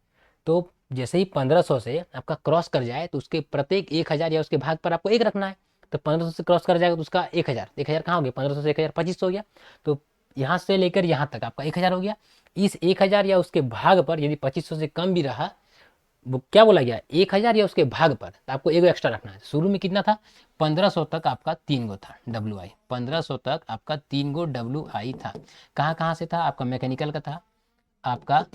तो जैसे ही 1500 से आपका क्रॉस कर जाए तो उसके प्रत्येक 1000 या उसके भाग पर आपको 1 रखना है। तो 1500 से क्रॉस कर जाएगा तो उसका 1000, 1000 कहाँ हो गया? 1500 से 1000 2500 हो गया। तो यहाँ से लेकर यहाँ तक आपका 1000 हो गया। इस 1000 या उसके भाग पर यदि 2500 से कम भी रहा, वो क्या बोला गया? 1000 या उसके भाग पर, तो आपको एगो एक्स्ट्रा रखना है। शुरू में कितना था? 1500 तक आपका 3 गो था WI। 1500 तक आपका 3 गो WI था। कहाँ कहाँ से था? आपका मैकेनिकल का था, आपका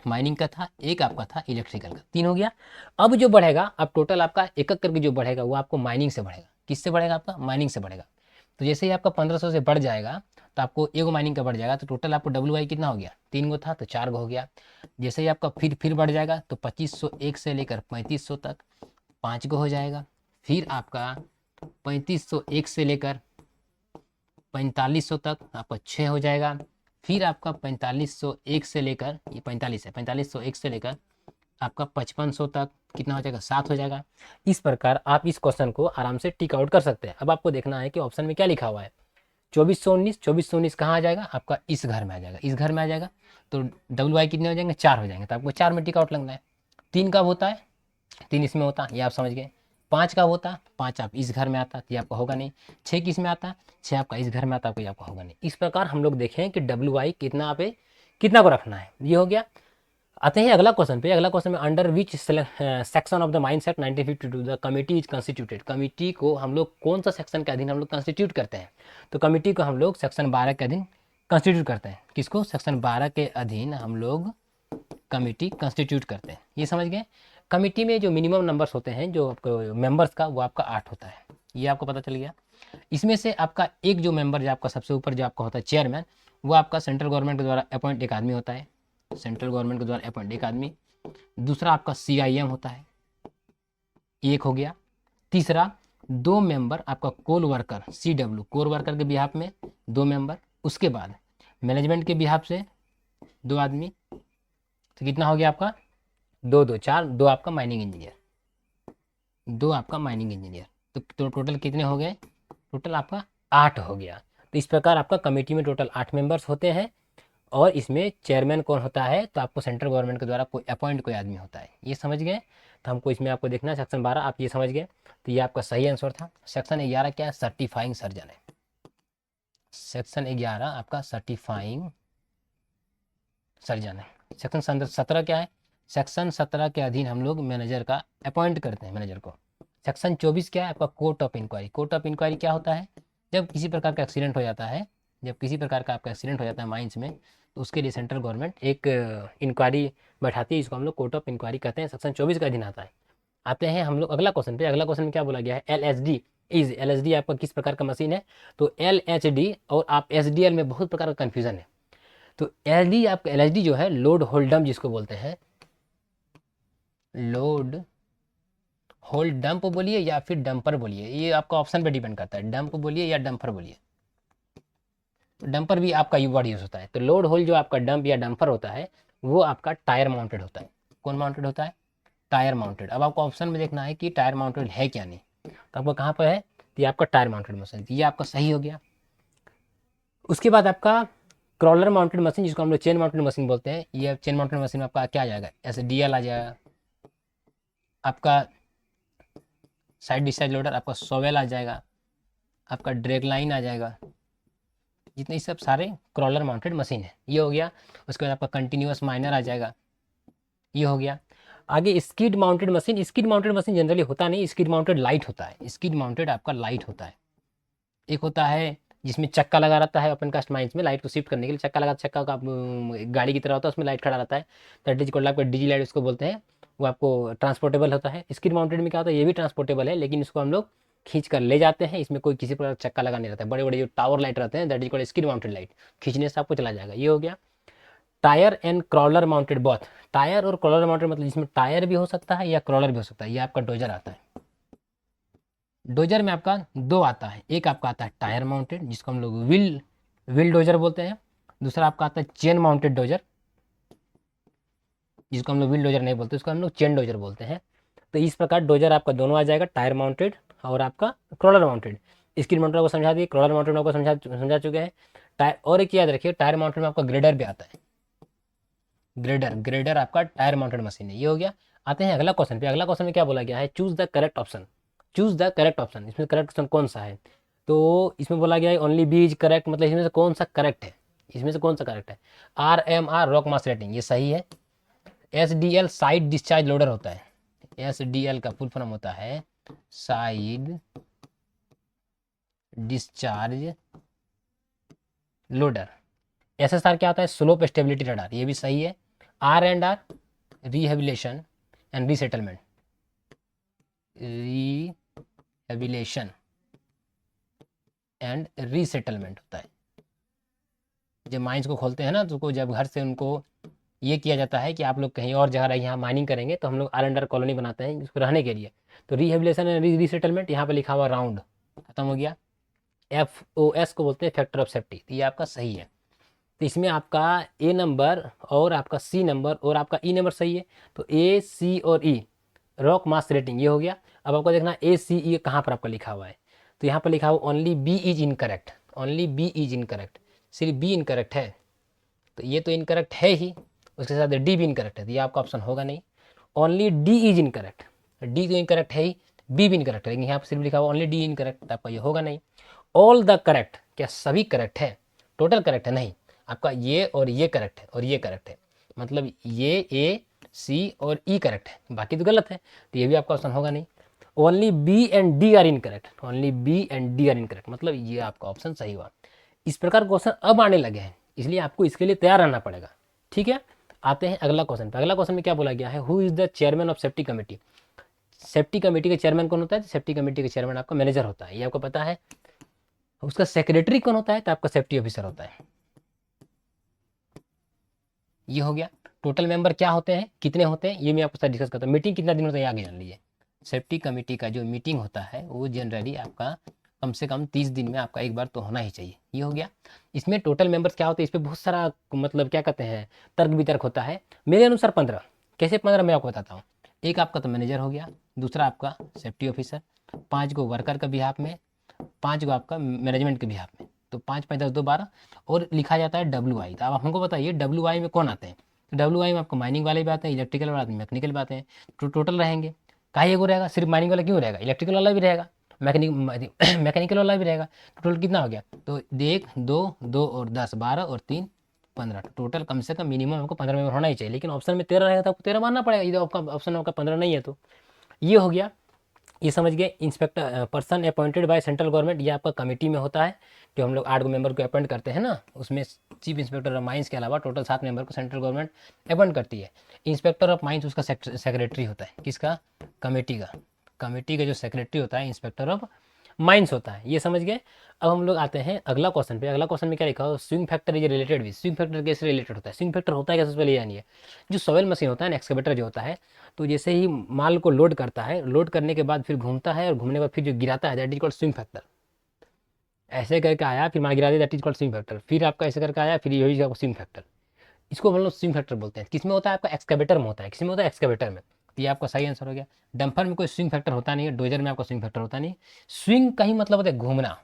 माइनिंग का था, एक आपका था इलेक्ट्रिकल का। 3 हो गया। अब जो बढ़ेगा, अब टोटल आपका एक एक करके जो बढ़ेगा वो आपको माइनिंग से बढ़ेगा। किससे बढ़ेगा? आपका माइनिंग से बढ़ेगा। तो जैसे ही आपका 1500 से बढ़ जाएगा तो आपको एगो माइनिंग का बढ़ जाएगा, तो टोटल आपको WI कितना हो गया? 3 गो था तो 4 गो हो गया। जैसे ही आपका फिर बढ़ जाएगा तो 2501 से लेकर 3500 तक 5 गो हो जाएगा। फिर आपका 3501 से लेकर 4500 तक आपका 6 हो जाएगा। फिर आपका 4501 से लेकर, ये 45 है, 4501 से लेकर आपका 5500 तक कितना हो जाएगा? 7 हो जाएगा। इस प्रकार आप इस क्वेश्चन को आराम से टिक आउट कर सकते हैं। अब आपको देखना है कि ऑप्शन में क्या लिखा हुआ है। 2419, 2419 कहाँ आ जाएगा? आपका इस घर में आ जाएगा, इस घर में आ जाएगा। तो WI कितने हो जाएंगे? 4 हो जाएंगे। तो आपको 4 में टिक आउट लगना है। 3 कब होता है? 3 इसमें होता है, ये आप समझ गए। 5 कब होता है? 5 आप इस घर में आता है, ये आपका होगा नहीं। 6 किस में आता है? 6 आपका इस घर में आता है, आपका होगा नहीं। इस प्रकार हम लोग देखें कि WI कितना पे कितना को रखना है। ये हो गया। आते हैं अगला क्वेश्चन पे। अगला क्वेश्चन में under which section of the mines act 1952 the committee is constituted. Committee को हम लोग कौन सा सेक्शन के अधीन हम लोग कंस्टिट्यूट करते हैं? तो कमिटी को हम लोग सेक्शन 12 के अधीन कंस्टिट्यूट करते हैं। किसको? सेक्शन 12 के अधीन हम लोग कमिटी कंस्टिट्यूट करते हैं। ये समझ गए? कमिटी में जो मिनिमम नंबर्स होते हैं जो आपको मेंबर्स का, वो आपका 8 होता है। ये आपको पता चल गया। इसमें से आपका एक जो मेंबर जो आपका सबसे ऊपर जो आपका होता है चेयरमैन, वो आपका सेंट्रल गवर्नमेंट के द्वारा अपॉइंट एक आदमी होता है। सेंट्रल गवर्नमेंट के द्वारा अपॉइंट एक आदमी। दूसरा आपका CIM होता है, एक हो गया। तीसरा 2 मेंबर आपका कोल वर्कर CW, कोर वर्कर के बिहाफ में 2 मेंबर। उसके बाद मैनेजमेंट के बिहाफ से 2 आदमी। तो कितना हो गया आपका? 2 2 4, 2 आपका माइनिंग इंजीनियर, 2 आपका माइनिंग इंजीनियर। तो टोटल कितने हो गए? टोटल आपका 8 हो गया। तो इस प्रकार आपका कमेटी में टोटल 8 मेंबर्स होते हैं। और इसमें चेयरमैन कौन होता है? तो आपको सेंट्रल गवर्नमेंट के द्वारा कोई अपॉइंट कोई आदमी होता है। ये समझ गए? तो हमको इसमें आपको देखना है सेक्शन 12, आप ये समझ गए। तो ये आपका सही आंसर था। सेक्शन 11 क्या है? सर्टिफाइंग सर्जन है। सेक्शन 11 आपका सर्टिफाइंग सर्जन है। सेक्शन 17 क्या है? सेक्शन 17 के अधीन हम लोग मैनेजर का अपॉइंट करते हैं, मैनेजर को। सेक्शन 24 क्या है? आपका court of inquiry. Court of inquiry क्या होता है? जब किसी प्रकार का एक्सीडेंट हो जाता है, जब किसी प्रकार का आपका एक्सीडेंट हो जाता है माइंस में, तो उसके लिए सेंट्रल गवर्नमेंट एक इंक्वायरी बैठाती है, जिसको हम लोग कोर्ट ऑफ इंक्वायरी कहते हैं। सेक्शन 24 का अधीन आता है। आते हैं हम लोग अगला क्वेश्चन पे। अगला क्वेश्चन में क्या बोला गया है? LHD इज, LHD आपका किस प्रकार का मशीन है? तो LHD और आप SDL में बहुत प्रकार का कन्फ्यूजन है। तो LHD आपका, LHD जो है लोड होल्ड डंप जिसको बोलते हैं, लोड होल्ड डंप बोलिए या फिर डंपर बोलिए, ये आपका ऑप्शन पे डिपेंड करता है। डंप बोलिए या डंपर बोलिए। डंपर भी आपका वर्ड यूज होता है। तो लोड होल्ड जो आपका डंप या डंपर होता है, वो आपका टायर माउंटेड होता है। कौन माउंटेड होता है? Tyre mounted. अब आपको ऑप्शन में देखना है कि टायर माउंटेड है क्या नहीं। तो आपको कहाँ पर है? तो ये आपका टायर माउंटेड मशीन, ये आपका सही हो गया। उसके बाद आपका क्रॉलर माउंटेड मशीन, जिसको हम लोग चेन माउंटेड मशीन बोलते हैं, ये चेन माउंटेड मशीन में आपका क्या आ जाएगा? SDL आ जाएगा, आपका साइड डिस्चार्ज लोडर, आपका सोवेल आ जाएगा, आपका ड्रैग लाइन आ जाएगा। जितने सब सारे क्रॉलर माउंटेड मशीन है, ये हो गया। उसके बाद आपका कंटिन्यूअस माइनर आ जाएगा, ये हो गया। आगे skid mounted machine. Skid mounted machine generally होता नहीं, स्किड माउंटेड लाइट होता है। स्किड माउंटेड आपका लाइट होता है। एक होता है जिसमें चक्का लगा रहता है, ओपन कास्ट माइंस में लाइट को शिफ्ट करने के लिए चक्का लगा, चक्का का गाड़ी की तरह होता है, उसमें लाइट खड़ा रहता है। दैट इज कॉल्ड आपका DG लाइट उसको बोलते हैं। वो आपको ट्रांसपोर्टेबल होता है। स्किड माउंटेड में क्या होता है? ये भी ट्रांसपोर्टेबल है, लेकिन इसको हम लोग खींच कर ले जाते हैं। इसमें कोई किसी प्रकार चक्का लगा नहीं रहता है। बड़े बड़े जो टावर लाइट रहते हैं, that is called skid mounted light, खींचने से आपको चला जाएगा। ये हो गया। Tyre and crawler mounted both. Tyre और क्रॉलर माउंटेड मतलब जिसमें टायर भी हो सकता है या क्रॉलर भी हो सकता है। ये आपका डोजर आता है। डोजर में आपका 2 आता है। एक आपका आता है टायर माउंटेड, जिसको हम लोग व्हील डोजर बोलते हैं। दूसरा आपका आता है चेन माउंटेड डोजर, जिसको हम लोग व्हील डोजर नहीं बोलते, उसको हम लोग चेन डोजर बोलते हैं। तो इस प्रकार डोजर आपका दोनों आ जाएगा, टायर माउंटेड और आपका क्रॉलर माउंटेड। स्किड माउंटेड को समझा दिए, क्रॉलर माउंटेड आपको समझा चुके हैं। टायर, और एक याद रखिए, टायर माउंटेड में आपका ग्रेडर भी आता है। ग्रेडर आपका टायर माउंटेड मशीन है। ये हो गया। आते हैं अगला क्वेश्चन पे। अगला क्वेश्चन में क्या बोला गया है? Choose the correct option. Choose the correct option. इसमें करेक्ट ऑप्शन कौन सा है? तो इसमें बोला गया है ओनली बी इज करेक्ट, मतलब इसमें से कौन सा करेक्ट है? इसमें से कौन सा करेक्ट है? RMR रॉक मास रेटिंग, ये सही है। SDL साइड डिस्चार्ज लोडर होता है। SDL का फुल फॉर्म होता है साइड डिस्चार्ज लोडर। SSR क्या होता है? स्लोप स्टेबिलिटी रडार, ये भी सही है। R&R rehabilitation and resettlement, rehabilitation and resettlement होता है। जब माइंस को खोलते हैं ना, तो जब घर से उनको ये किया जाता है कि आप लोग कहीं और जगह यहाँ माइनिंग करेंगे, तो हम लोग R&R कॉलोनी बनाते हैं उसको रहने के लिए। तो रिहेबिलेशन एंड रीसेटलमेंट, यहाँ पे लिखा हुआ राउंड, खत्म हो गया। FOS को बोलते हैं फैक्टर ऑफ सेफ्टी, तो ये आपका सही है। तो इसमें आपका A नंबर और आपका C नंबर और आपका E नंबर सही है। तो A, C और E रॉक मास रेटिंग, ये हो गया। अब आपको देखना ACE कहाँ पर आपका लिखा हुआ है। तो यहाँ पर लिखा हुआ only B is incorrect, only B is incorrect, सिर्फ B इनकरेक्ट है। तो ये तो इनकरेक्ट है ही, उसके साथ D भी इनकरेक्ट है, तो ये आपका ऑप्शन होगा नहीं। Only D is incorrect, D तो इनकरेक्ट है ही, B भी इनकरेक्ट है, लेकिन यहाँ पर सिर्फ लिखा हुआ ओनली D इनकरेक्ट, आपका ये होगा नहीं। ऑल द करेक्ट, क्या सभी करेक्ट है? टोटल करेक्ट है? नहीं, आपका ये और ये करेक्ट है और ये करेक्ट है। मतलब ये ए सी और ई करेक्ट है, बाकी तो गलत है, तो ये भी आपका ऑप्शन होगा नहीं। Only B and D are incorrect, only B and D are incorrect, मतलब ये आपका ऑप्शन सही हुआ। इस प्रकार क्वेश्चन अब आने लगे हैं, इसलिए आपको इसके लिए तैयार रहना पड़ेगा। ठीक है, आते हैं अगला क्वेश्चन पे। अगला क्वेश्चन में क्या बोला गया है, who is the chairman of safety committee. Safety committee के चेयरमैन कौन होता है, सेफ्टी कमेटी के चेयरमैन आपका मैनेजर होता है, ये आपको पता है। उसका सेक्रेटरी कौन होता है, तो आपका सेफ्टी ऑफिसर होता है। ये हो गया। टोटल मेंबर क्या होते हैं, कितने होते हैं, ये मैं आपके साथ डिस्कस करता हूँ। मीटिंग कितना दिन होता है, आगे जान लीजिए। सेफ्टी कमेटी का जो मीटिंग होता है वो जनरली आपका कम से कम 30 दिन में आपका एक बार तो होना ही चाहिए। ये हो गया। इसमें टोटल मेंबर्स क्या होते हैं, इस पर बहुत सारा मतलब क्या कहते हैं तर्क वितर्क होता है। मेरे अनुसार 15। कैसे 15, मैं आपको बताता हूँ। एक आपका तो मैनेजर हो गया, दूसरा आपका सेफ्टी ऑफिसर, 5 गो वर्कर का बिहाफ में, 5 गो आपका मैनेजमेंट के बिहाफ में, तो 5 5 10 2 12। और लिखा जाता है WI। तो अब हमको बताइए WI में कौन आते हैं। तो WI में आपको माइनिंग वाले भी आते हैं, इलेक्ट्रिकल वाले आते हैं, मैकेनिकल भी आते हैं। तो टोटल रहेंगे काहे एगो रहेगा, सिर्फ माइनिंग वाला क्यों रहेगा, इलेक्ट्रिकल वाला भी रहेगा, मैकेनिकल वाला भी रहेगा। तो टोटल कितना हो गया, तो 1 2 2 और 10 12 और 3 15। टोटल कम से कम मिनिमम हमको 15 मेंबर होना ही चाहिए, लेकिन ऑप्शन में 13 रहेगा तो आपको 13 मानना पड़ेगा। यदि आपका ऑप्शन आपका 15 नहीं है तो ये हो गया। ये समझ गए। Inspector person appointed by central government, ये आपका कमेटी में होता है, जो हम लोग 8 गो मेंबर को अपॉइंट करते हैं ना, उसमें चीफ इंस्पेक्टर ऑफ माइंस के अलावा टोटल 7 मेंबर को सेंट्रल गवर्नमेंट अपॉइंट करती है। इंस्पेक्टर ऑफ माइंस उसका सेक्रेटरी होता है, किसका, कमेटी का। कमेटी का जो सेक्रेटरी होता है इंस्पेक्टर ऑफ माइंस होता है। ये समझ गए। अब हम लोग आते हैं अगला क्वेश्चन पे। अगला क्वेश्चन में क्या लिखा हो, swing factor is related with. Swing factor कैसे रिलेटेड होता है, स्विंग फैक्टर होता है कैसे, पहले जानिए। जो सॉइल मशीन होता है ना, एक्सकेवेटर जो होता है, तो जैसे ही माल को लोड करता है, लोड करने के बाद फिर घूमता है, और घूमने के बाद फिर जो गिराता है, that is called swing factor. ऐसे करके आया, फिर माल गिरा दिया, that is called swing factor. फिर आपका ऐसे करके आया, फिर यही स्विंग फैक्टर। इसको हम लोग स्विंग फैक्टर बोलते हैं। किसमें होता है, आपका एक्सकेवेटर में होता है। किसमें होता है, एक्सकेवेटर में। तो ये आपका सही आंसर हो गया। डंपर में कोई स्विंग फैक्टर होता नहीं है, डोजर में आपका स्विंग फैक्टर होता नहीं। स्विंग का ही मतलब होता है घूमना।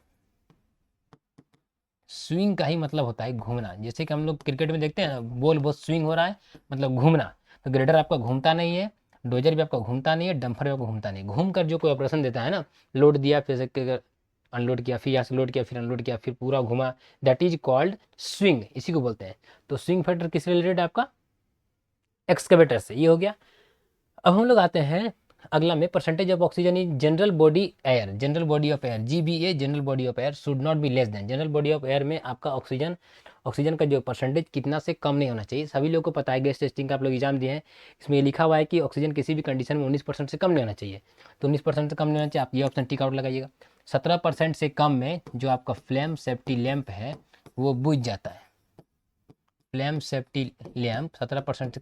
स्विंग का ही मतलब होता है घूमना। जैसे कि हम लोग क्रिकेट में देखते हैं बॉल बहुत स्विंग हो रहा है, मतलब घूमना। तो ग्रेडर आपका घूमता नहीं है, डोजर भी आपका घूमता नहीं है, डंपर भी आपका घूमता नहीं। घूम कर जो कोई ऑपरेशन देता है ना, लोड दिया फिर अनलोड किया, फिर यहाँ से लोड किया, फिर अनलोड किया, फिर पूरा घुमा, दैट इज कॉल्ड स्विंग, इसी को बोलते हैं। तो स्विंग फैक्टर किस रिलेटेड है, आपका एक्सकेवेटर से। ये हो गया। अब हम लोग आते हैं अगला में, percentage of oxygen in general body air. General body of air, GBA, general body of air should not be less than. General body of air में आपका ऑक्सीजन, ऑक्सीजन का जो परसेंटेज कितना से कम नहीं होना चाहिए। सभी लोगों को पता है, गैस टेस्टिंग का आप लोग एग्जाम दिए हैं, इसमें लिखा हुआ है कि ऑक्सीजन किसी भी कंडीशन में 19% से कम नहीं होना चाहिए। तो 19% से कम नहीं होना चाहिए, आप ये ऑप्शन टिक आउट लगाइएगा। 17% से कम में जो आपका फ्लेम सेफ्टी लैंप है वो बुझ जाता है। फ्लेम सेफ्टी लैंप 17%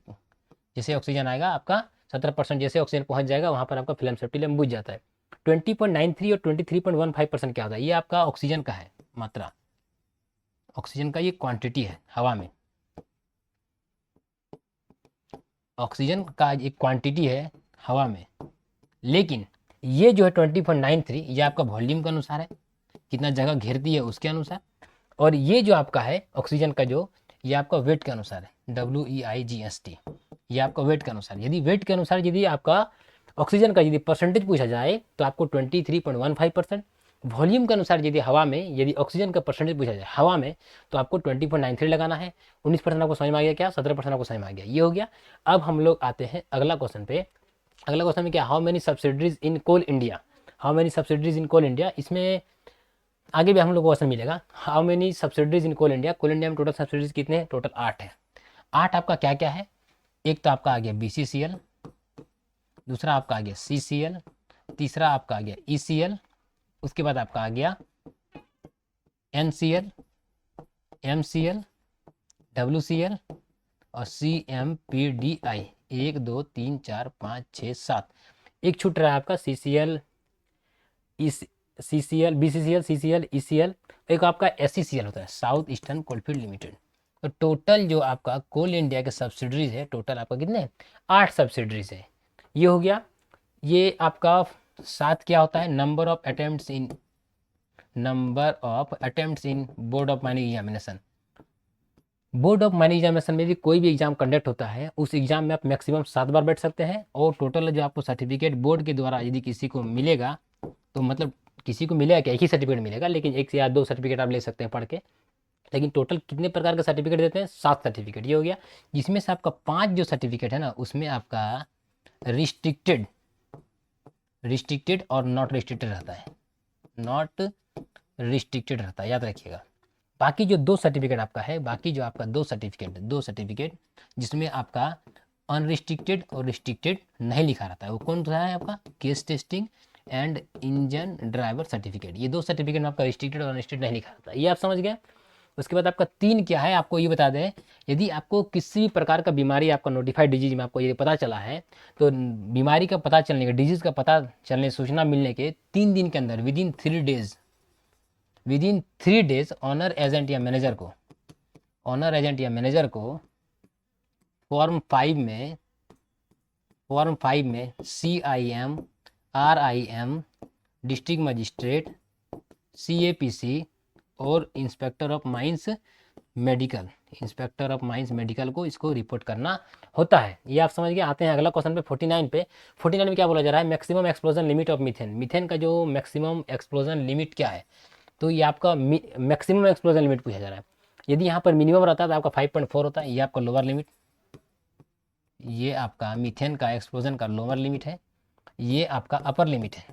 जैसे ऑक्सीजन आएगा आपका, 17% जैसे ऑक्सीजन पहुंच जाएगा वहां पर आपका फिल्म सेफ्टी लैंप बुझ जाता है। 20.93 और 23.15% क्या होता है, ये आपका ऑक्सीजन का है मात्रा, ऑक्सीजन का ये क्वांटिटी है हवा में। ऑक्सीजन का एक क्वांटिटी है हवा में, लेकिन ये जो है 20.93 ये आपका वॉल्यूम के अनुसार है, कितना जगह घेरती है उसके अनुसार। और ये जो आपका है ऑक्सीजन का जो, ये आपका वेट के अनुसार है, WEIGST, ये आपका वेट के अनुसार। यदि वेट के अनुसार यदि आपका ऑक्सीजन का यदि परसेंटेज पूछा जाए तो आपको 23.15%। वॉल्यूम के अनुसार यदि हवा में यदि ऑक्सीजन का परसेंटेज पूछा जाए हवा में, तो आपको 20.93 लगाना है। 19% आपको समझ में आ गया क्या, 17% आपको समझ में आ गया। ये हो गया। अब हम लोग आते हैं अगला क्वेश्चन पे। अगला क्वेश्चन में क्या, how many subsidiaries in Coal India. How many subsidiaries in Coal India, इसमें आगे भी हम लोग को क्वेश्चन मिलेगा। How many subsidiaries in Coal India, Coal India में टोटल सब्सिडरीज कितने हैं, टोटल 8 है। 8 आपका क्या क्या है, एक तो आपका आ गया BCCL, दूसरा आपका आ गया CCL, तीसरा आपका आ गया ECL, उसके बाद आपका आ गया NCL, MCL, WCL और CMPDI। 1 2 3 4 5 6 7, एक छूट रहा है आपका CCL, BCCL, CCL, ECL। एक आपका SECL होता है, साउथ ईस्टर्न कोलफील्ड लिमिटेड। तो टोटल जो आपका कोल इंडिया के सब्सिडरीज है, टोटल आपका कितने, 8 सब्सिडरीज है। ये हो गया। ये आपका 7 क्या होता है, number of attempts in board of mining examination. Board of mining examination में भी कोई भी एग्जाम कंडक्ट होता है, उस एग्जाम में आप मैक्सिमम 7 बार बैठ सकते हैं। और टोटल जो आपको सर्टिफिकेट बोर्ड के द्वारा यदि किसी को मिलेगा, तो मतलब किसी को मिलेगा क्या, एक ही सर्टिफिकेट मिलेगा, लेकिन 1 या 2 सर्टिफिकेट आप ले सकते हैं पढ़ के। लेकिन टोटल कितने प्रकार के सर्टिफिकेट देते हैं? 7 सर्टिफिकेट। ये हो गया, जिसमें से आपका 5 जो सर्टिफिकेट है ना, उसमें आपका रिस्ट्रिक्टेड और नॉट रिस्ट्रिक्टेड रहता है, नॉट रिस्ट्रिक्टेड रहता है, याद रखिएगा। बाकी जो 2 सर्टिफिकेट आपका है, बाकी जो आपका 2 सर्टिफिकेट जिसमें आपका अनरिस्ट्रिक्टेड और रिस्ट्रिक्टेड नहीं लिखा रहता है, वो कौन सा है आपका? Case testing and engine driver certificate. ये 2 सर्टिफिकेट में आपका रिस्ट्रिक्टेड और अनरिस्ट्रिक्टेड नहीं लिखा रहता है, ये आप समझ गए। उसके बाद आपका 3 क्या है, आपको ये बता दें, यदि आपको किसी प्रकार का बीमारी, आपका नोटिफाइड डिजीज में आपको ये पता चला है, तो बीमारी का पता चलने के, डिजीज का पता चलने, सूचना मिलने के 3 दिन के अंदर, within 3 days owner agent या मैनेजर को फॉर्म 5 में CIM, RIM, district magistrate, CAPC और इंस्पेक्टर ऑफ माइंस मेडिकल को इसको रिपोर्ट करना होता है। ये आप समझ गए। आते हैं अगला क्वेश्चन पे, 49 में क्या बोला जा रहा है? Maximum explosion limit of methane का जो मैक्सिमम एक्सप्लोजन लिमिट क्या है? तो ये आपका मैक्सिमम एक्सप्लोजन लिमिट पूछा जा रहा है। यदि यहाँ पर मिनिमम रहता है तो आपका 5.4 होता है, ये आपका लोअर लिमिट, ये आपका मीथेन का एक्सप्लोजन का लोअर लिमिट है, ये आपका अपर लिमिट है,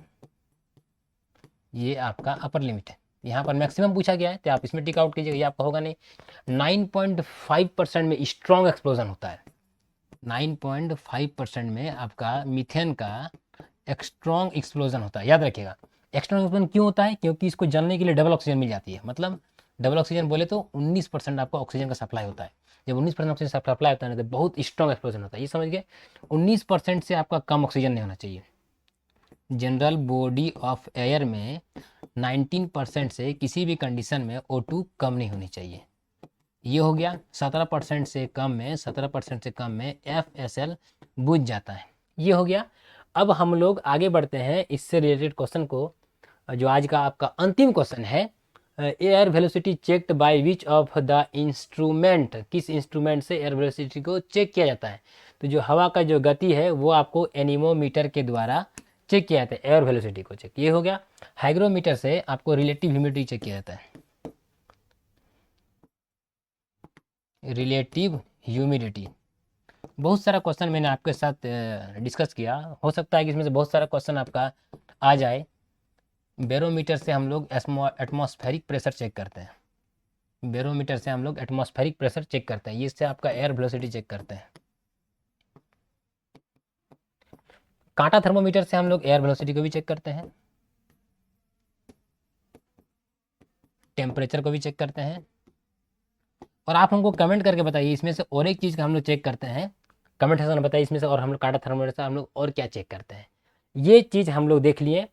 यहाँ पर मैक्सिमम पूछा गया है तो आप इसमें टिक आउट कीजिएगा, ये आपका होगा नहीं। 9.5% में स्ट्रॉन्ग एक्सप्लोजन होता है, 9.5% में आपका मीथेन का स्ट्रॉन्ग एक्सप्लोजन होता है, याद रखिएगा। स्ट्रॉन्ग एक्सप्लोजन क्यों होता है? क्योंकि इसको जलने के लिए डबल ऑक्सीजन मिल जाती है। मतलब डबल ऑक्सीजन बोले तो 19% आपको ऑक्सीजन का सप्लाई होता है। जब 19% ऑक्सीजन सप्लाई होता है ना, तो बहुत स्ट्रॉन्ग एक्सप्लोजन होता है, ये समझ गए। 19% से आपका कम ऑक्सीजन नहीं होना चाहिए। जनरल बॉडी ऑफ एयर में 19% से किसी भी कंडीशन में O2 कम नहीं होनी चाहिए। ये हो गया। 17% से कम में FSL बुझ जाता है, ये हो गया। अब हम लोग आगे बढ़ते हैं इससे रिलेटेड क्वेश्चन को, जो आज का आपका अंतिम क्वेश्चन है। Air velocity checked by which of the instrument, किस इंस्ट्रूमेंट से एयर वेलोसिटी को चेक किया जाता है? तो जो हवा का जो गति है वो आपको एनीमोमीटर के द्वारा चेक किया जाता है, एयर वेलोसिटी को चेक, ये हो गया। हाइग्रोमीटर से आपको रिलेटिव ह्यूमिडिटी चेक किया जाता है, रिलेटिव ह्यूमिडिटी। बहुत सारा क्वेश्चन मैंने आपके साथ डिस्कस किया, हो सकता है कि इसमें से बहुत सारा क्वेश्चन आपका आ जाए। बैरोमीटर से हम लोग एटमॉस्फेरिक प्रेशर चेक करते हैं, ये इससे आपका एयर वेलोसिटी चेक करते हैं। कांटा थर्मोमीटर से हम लोग एयर वेलोसिटी को भी चेक करते हैं, टेम्परेचर को भी चेक करते हैं। और आप हमको कमेंट करके बताइए इसमें से और एक चीज़ का हम लोग चेक करते हैं, कमेंट सेक्शन में बताइए इसमें से और हम लोग कांटा थर्मोमीटर से हम लोग और क्या चेक करते हैं। ये चीज़ हम लोग देख लिए।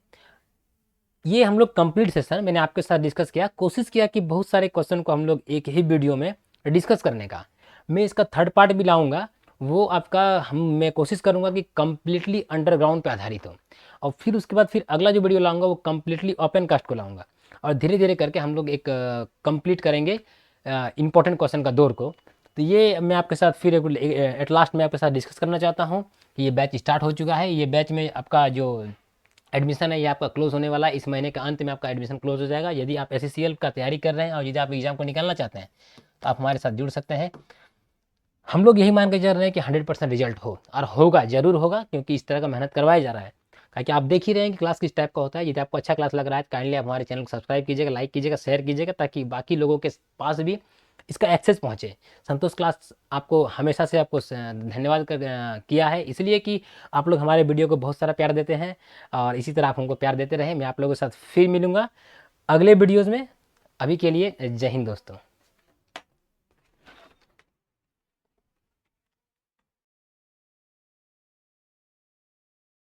ये हम लोग कंप्लीट सेशन मैंने आपके साथ डिस्कस किया, कोशिश किया कि बहुत सारे क्वेश्चन को हम लोग एक ही वीडियो में डिस्कस करने का। मैं इसका थर्ड पार्ट भी लाऊंगा, वो आपका मैं कोशिश करूंगा कि कम्प्लीटली अंडरग्राउंड पे आधारित हो, और फिर उसके बाद फिर अगला जो वीडियो लाऊंगा वो कम्प्लीटली ओपन कास्ट को लाऊंगा, और धीरे धीरे करके हम लोग एक कंप्लीट करेंगे इंपॉर्टेंट क्वेश्चन का दौर को। तो ये मैं आपके साथ फिर एट लास्ट में आपके साथ डिस्कस करना चाहता हूँ कि ये बैच स्टार्ट हो चुका है। ये बैच में आपका जो एडमिशन है ये आपका क्लोज होने वाला है, इस महीने के अंत में आपका एडमिशन क्लोज हो जाएगा। यदि आप SCCL का तैयारी कर रहे हैं और यदि आप एग्जाम को निकालना चाहते हैं तो आप हमारे साथ जुड़ सकते हैं। हम लोग यही मान के चल रहे हैं कि 100% रिजल्ट हो, और होगा, जरूर होगा, क्योंकि इस तरह का मेहनत करवाया जा रहा है। ताकि आप देख ही रहे हैं कि क्लास किस टाइप का होता है। यदि आपको अच्छा क्लास लग रहा है काइंडली आप हमारे चैनल को सब्सक्राइब कीजिएगा, लाइक कीजिएगा, शेयर कीजिएगा, ताकि बाकी लोगों के पास भी इसका एक्सेस पहुंचे। संतोष क्लास आपको हमेशा से आपको धन्यवाद किया है, इसलिए कि आप लोग हमारे वीडियो को बहुत सारा प्यार देते हैं, और इसी तरह आप हमको प्यार देते रहें। मैं आप लोगों के साथ फिर मिलूंगा अगले वीडियोज़ में। अभी के लिए जय हिंद दोस्तों।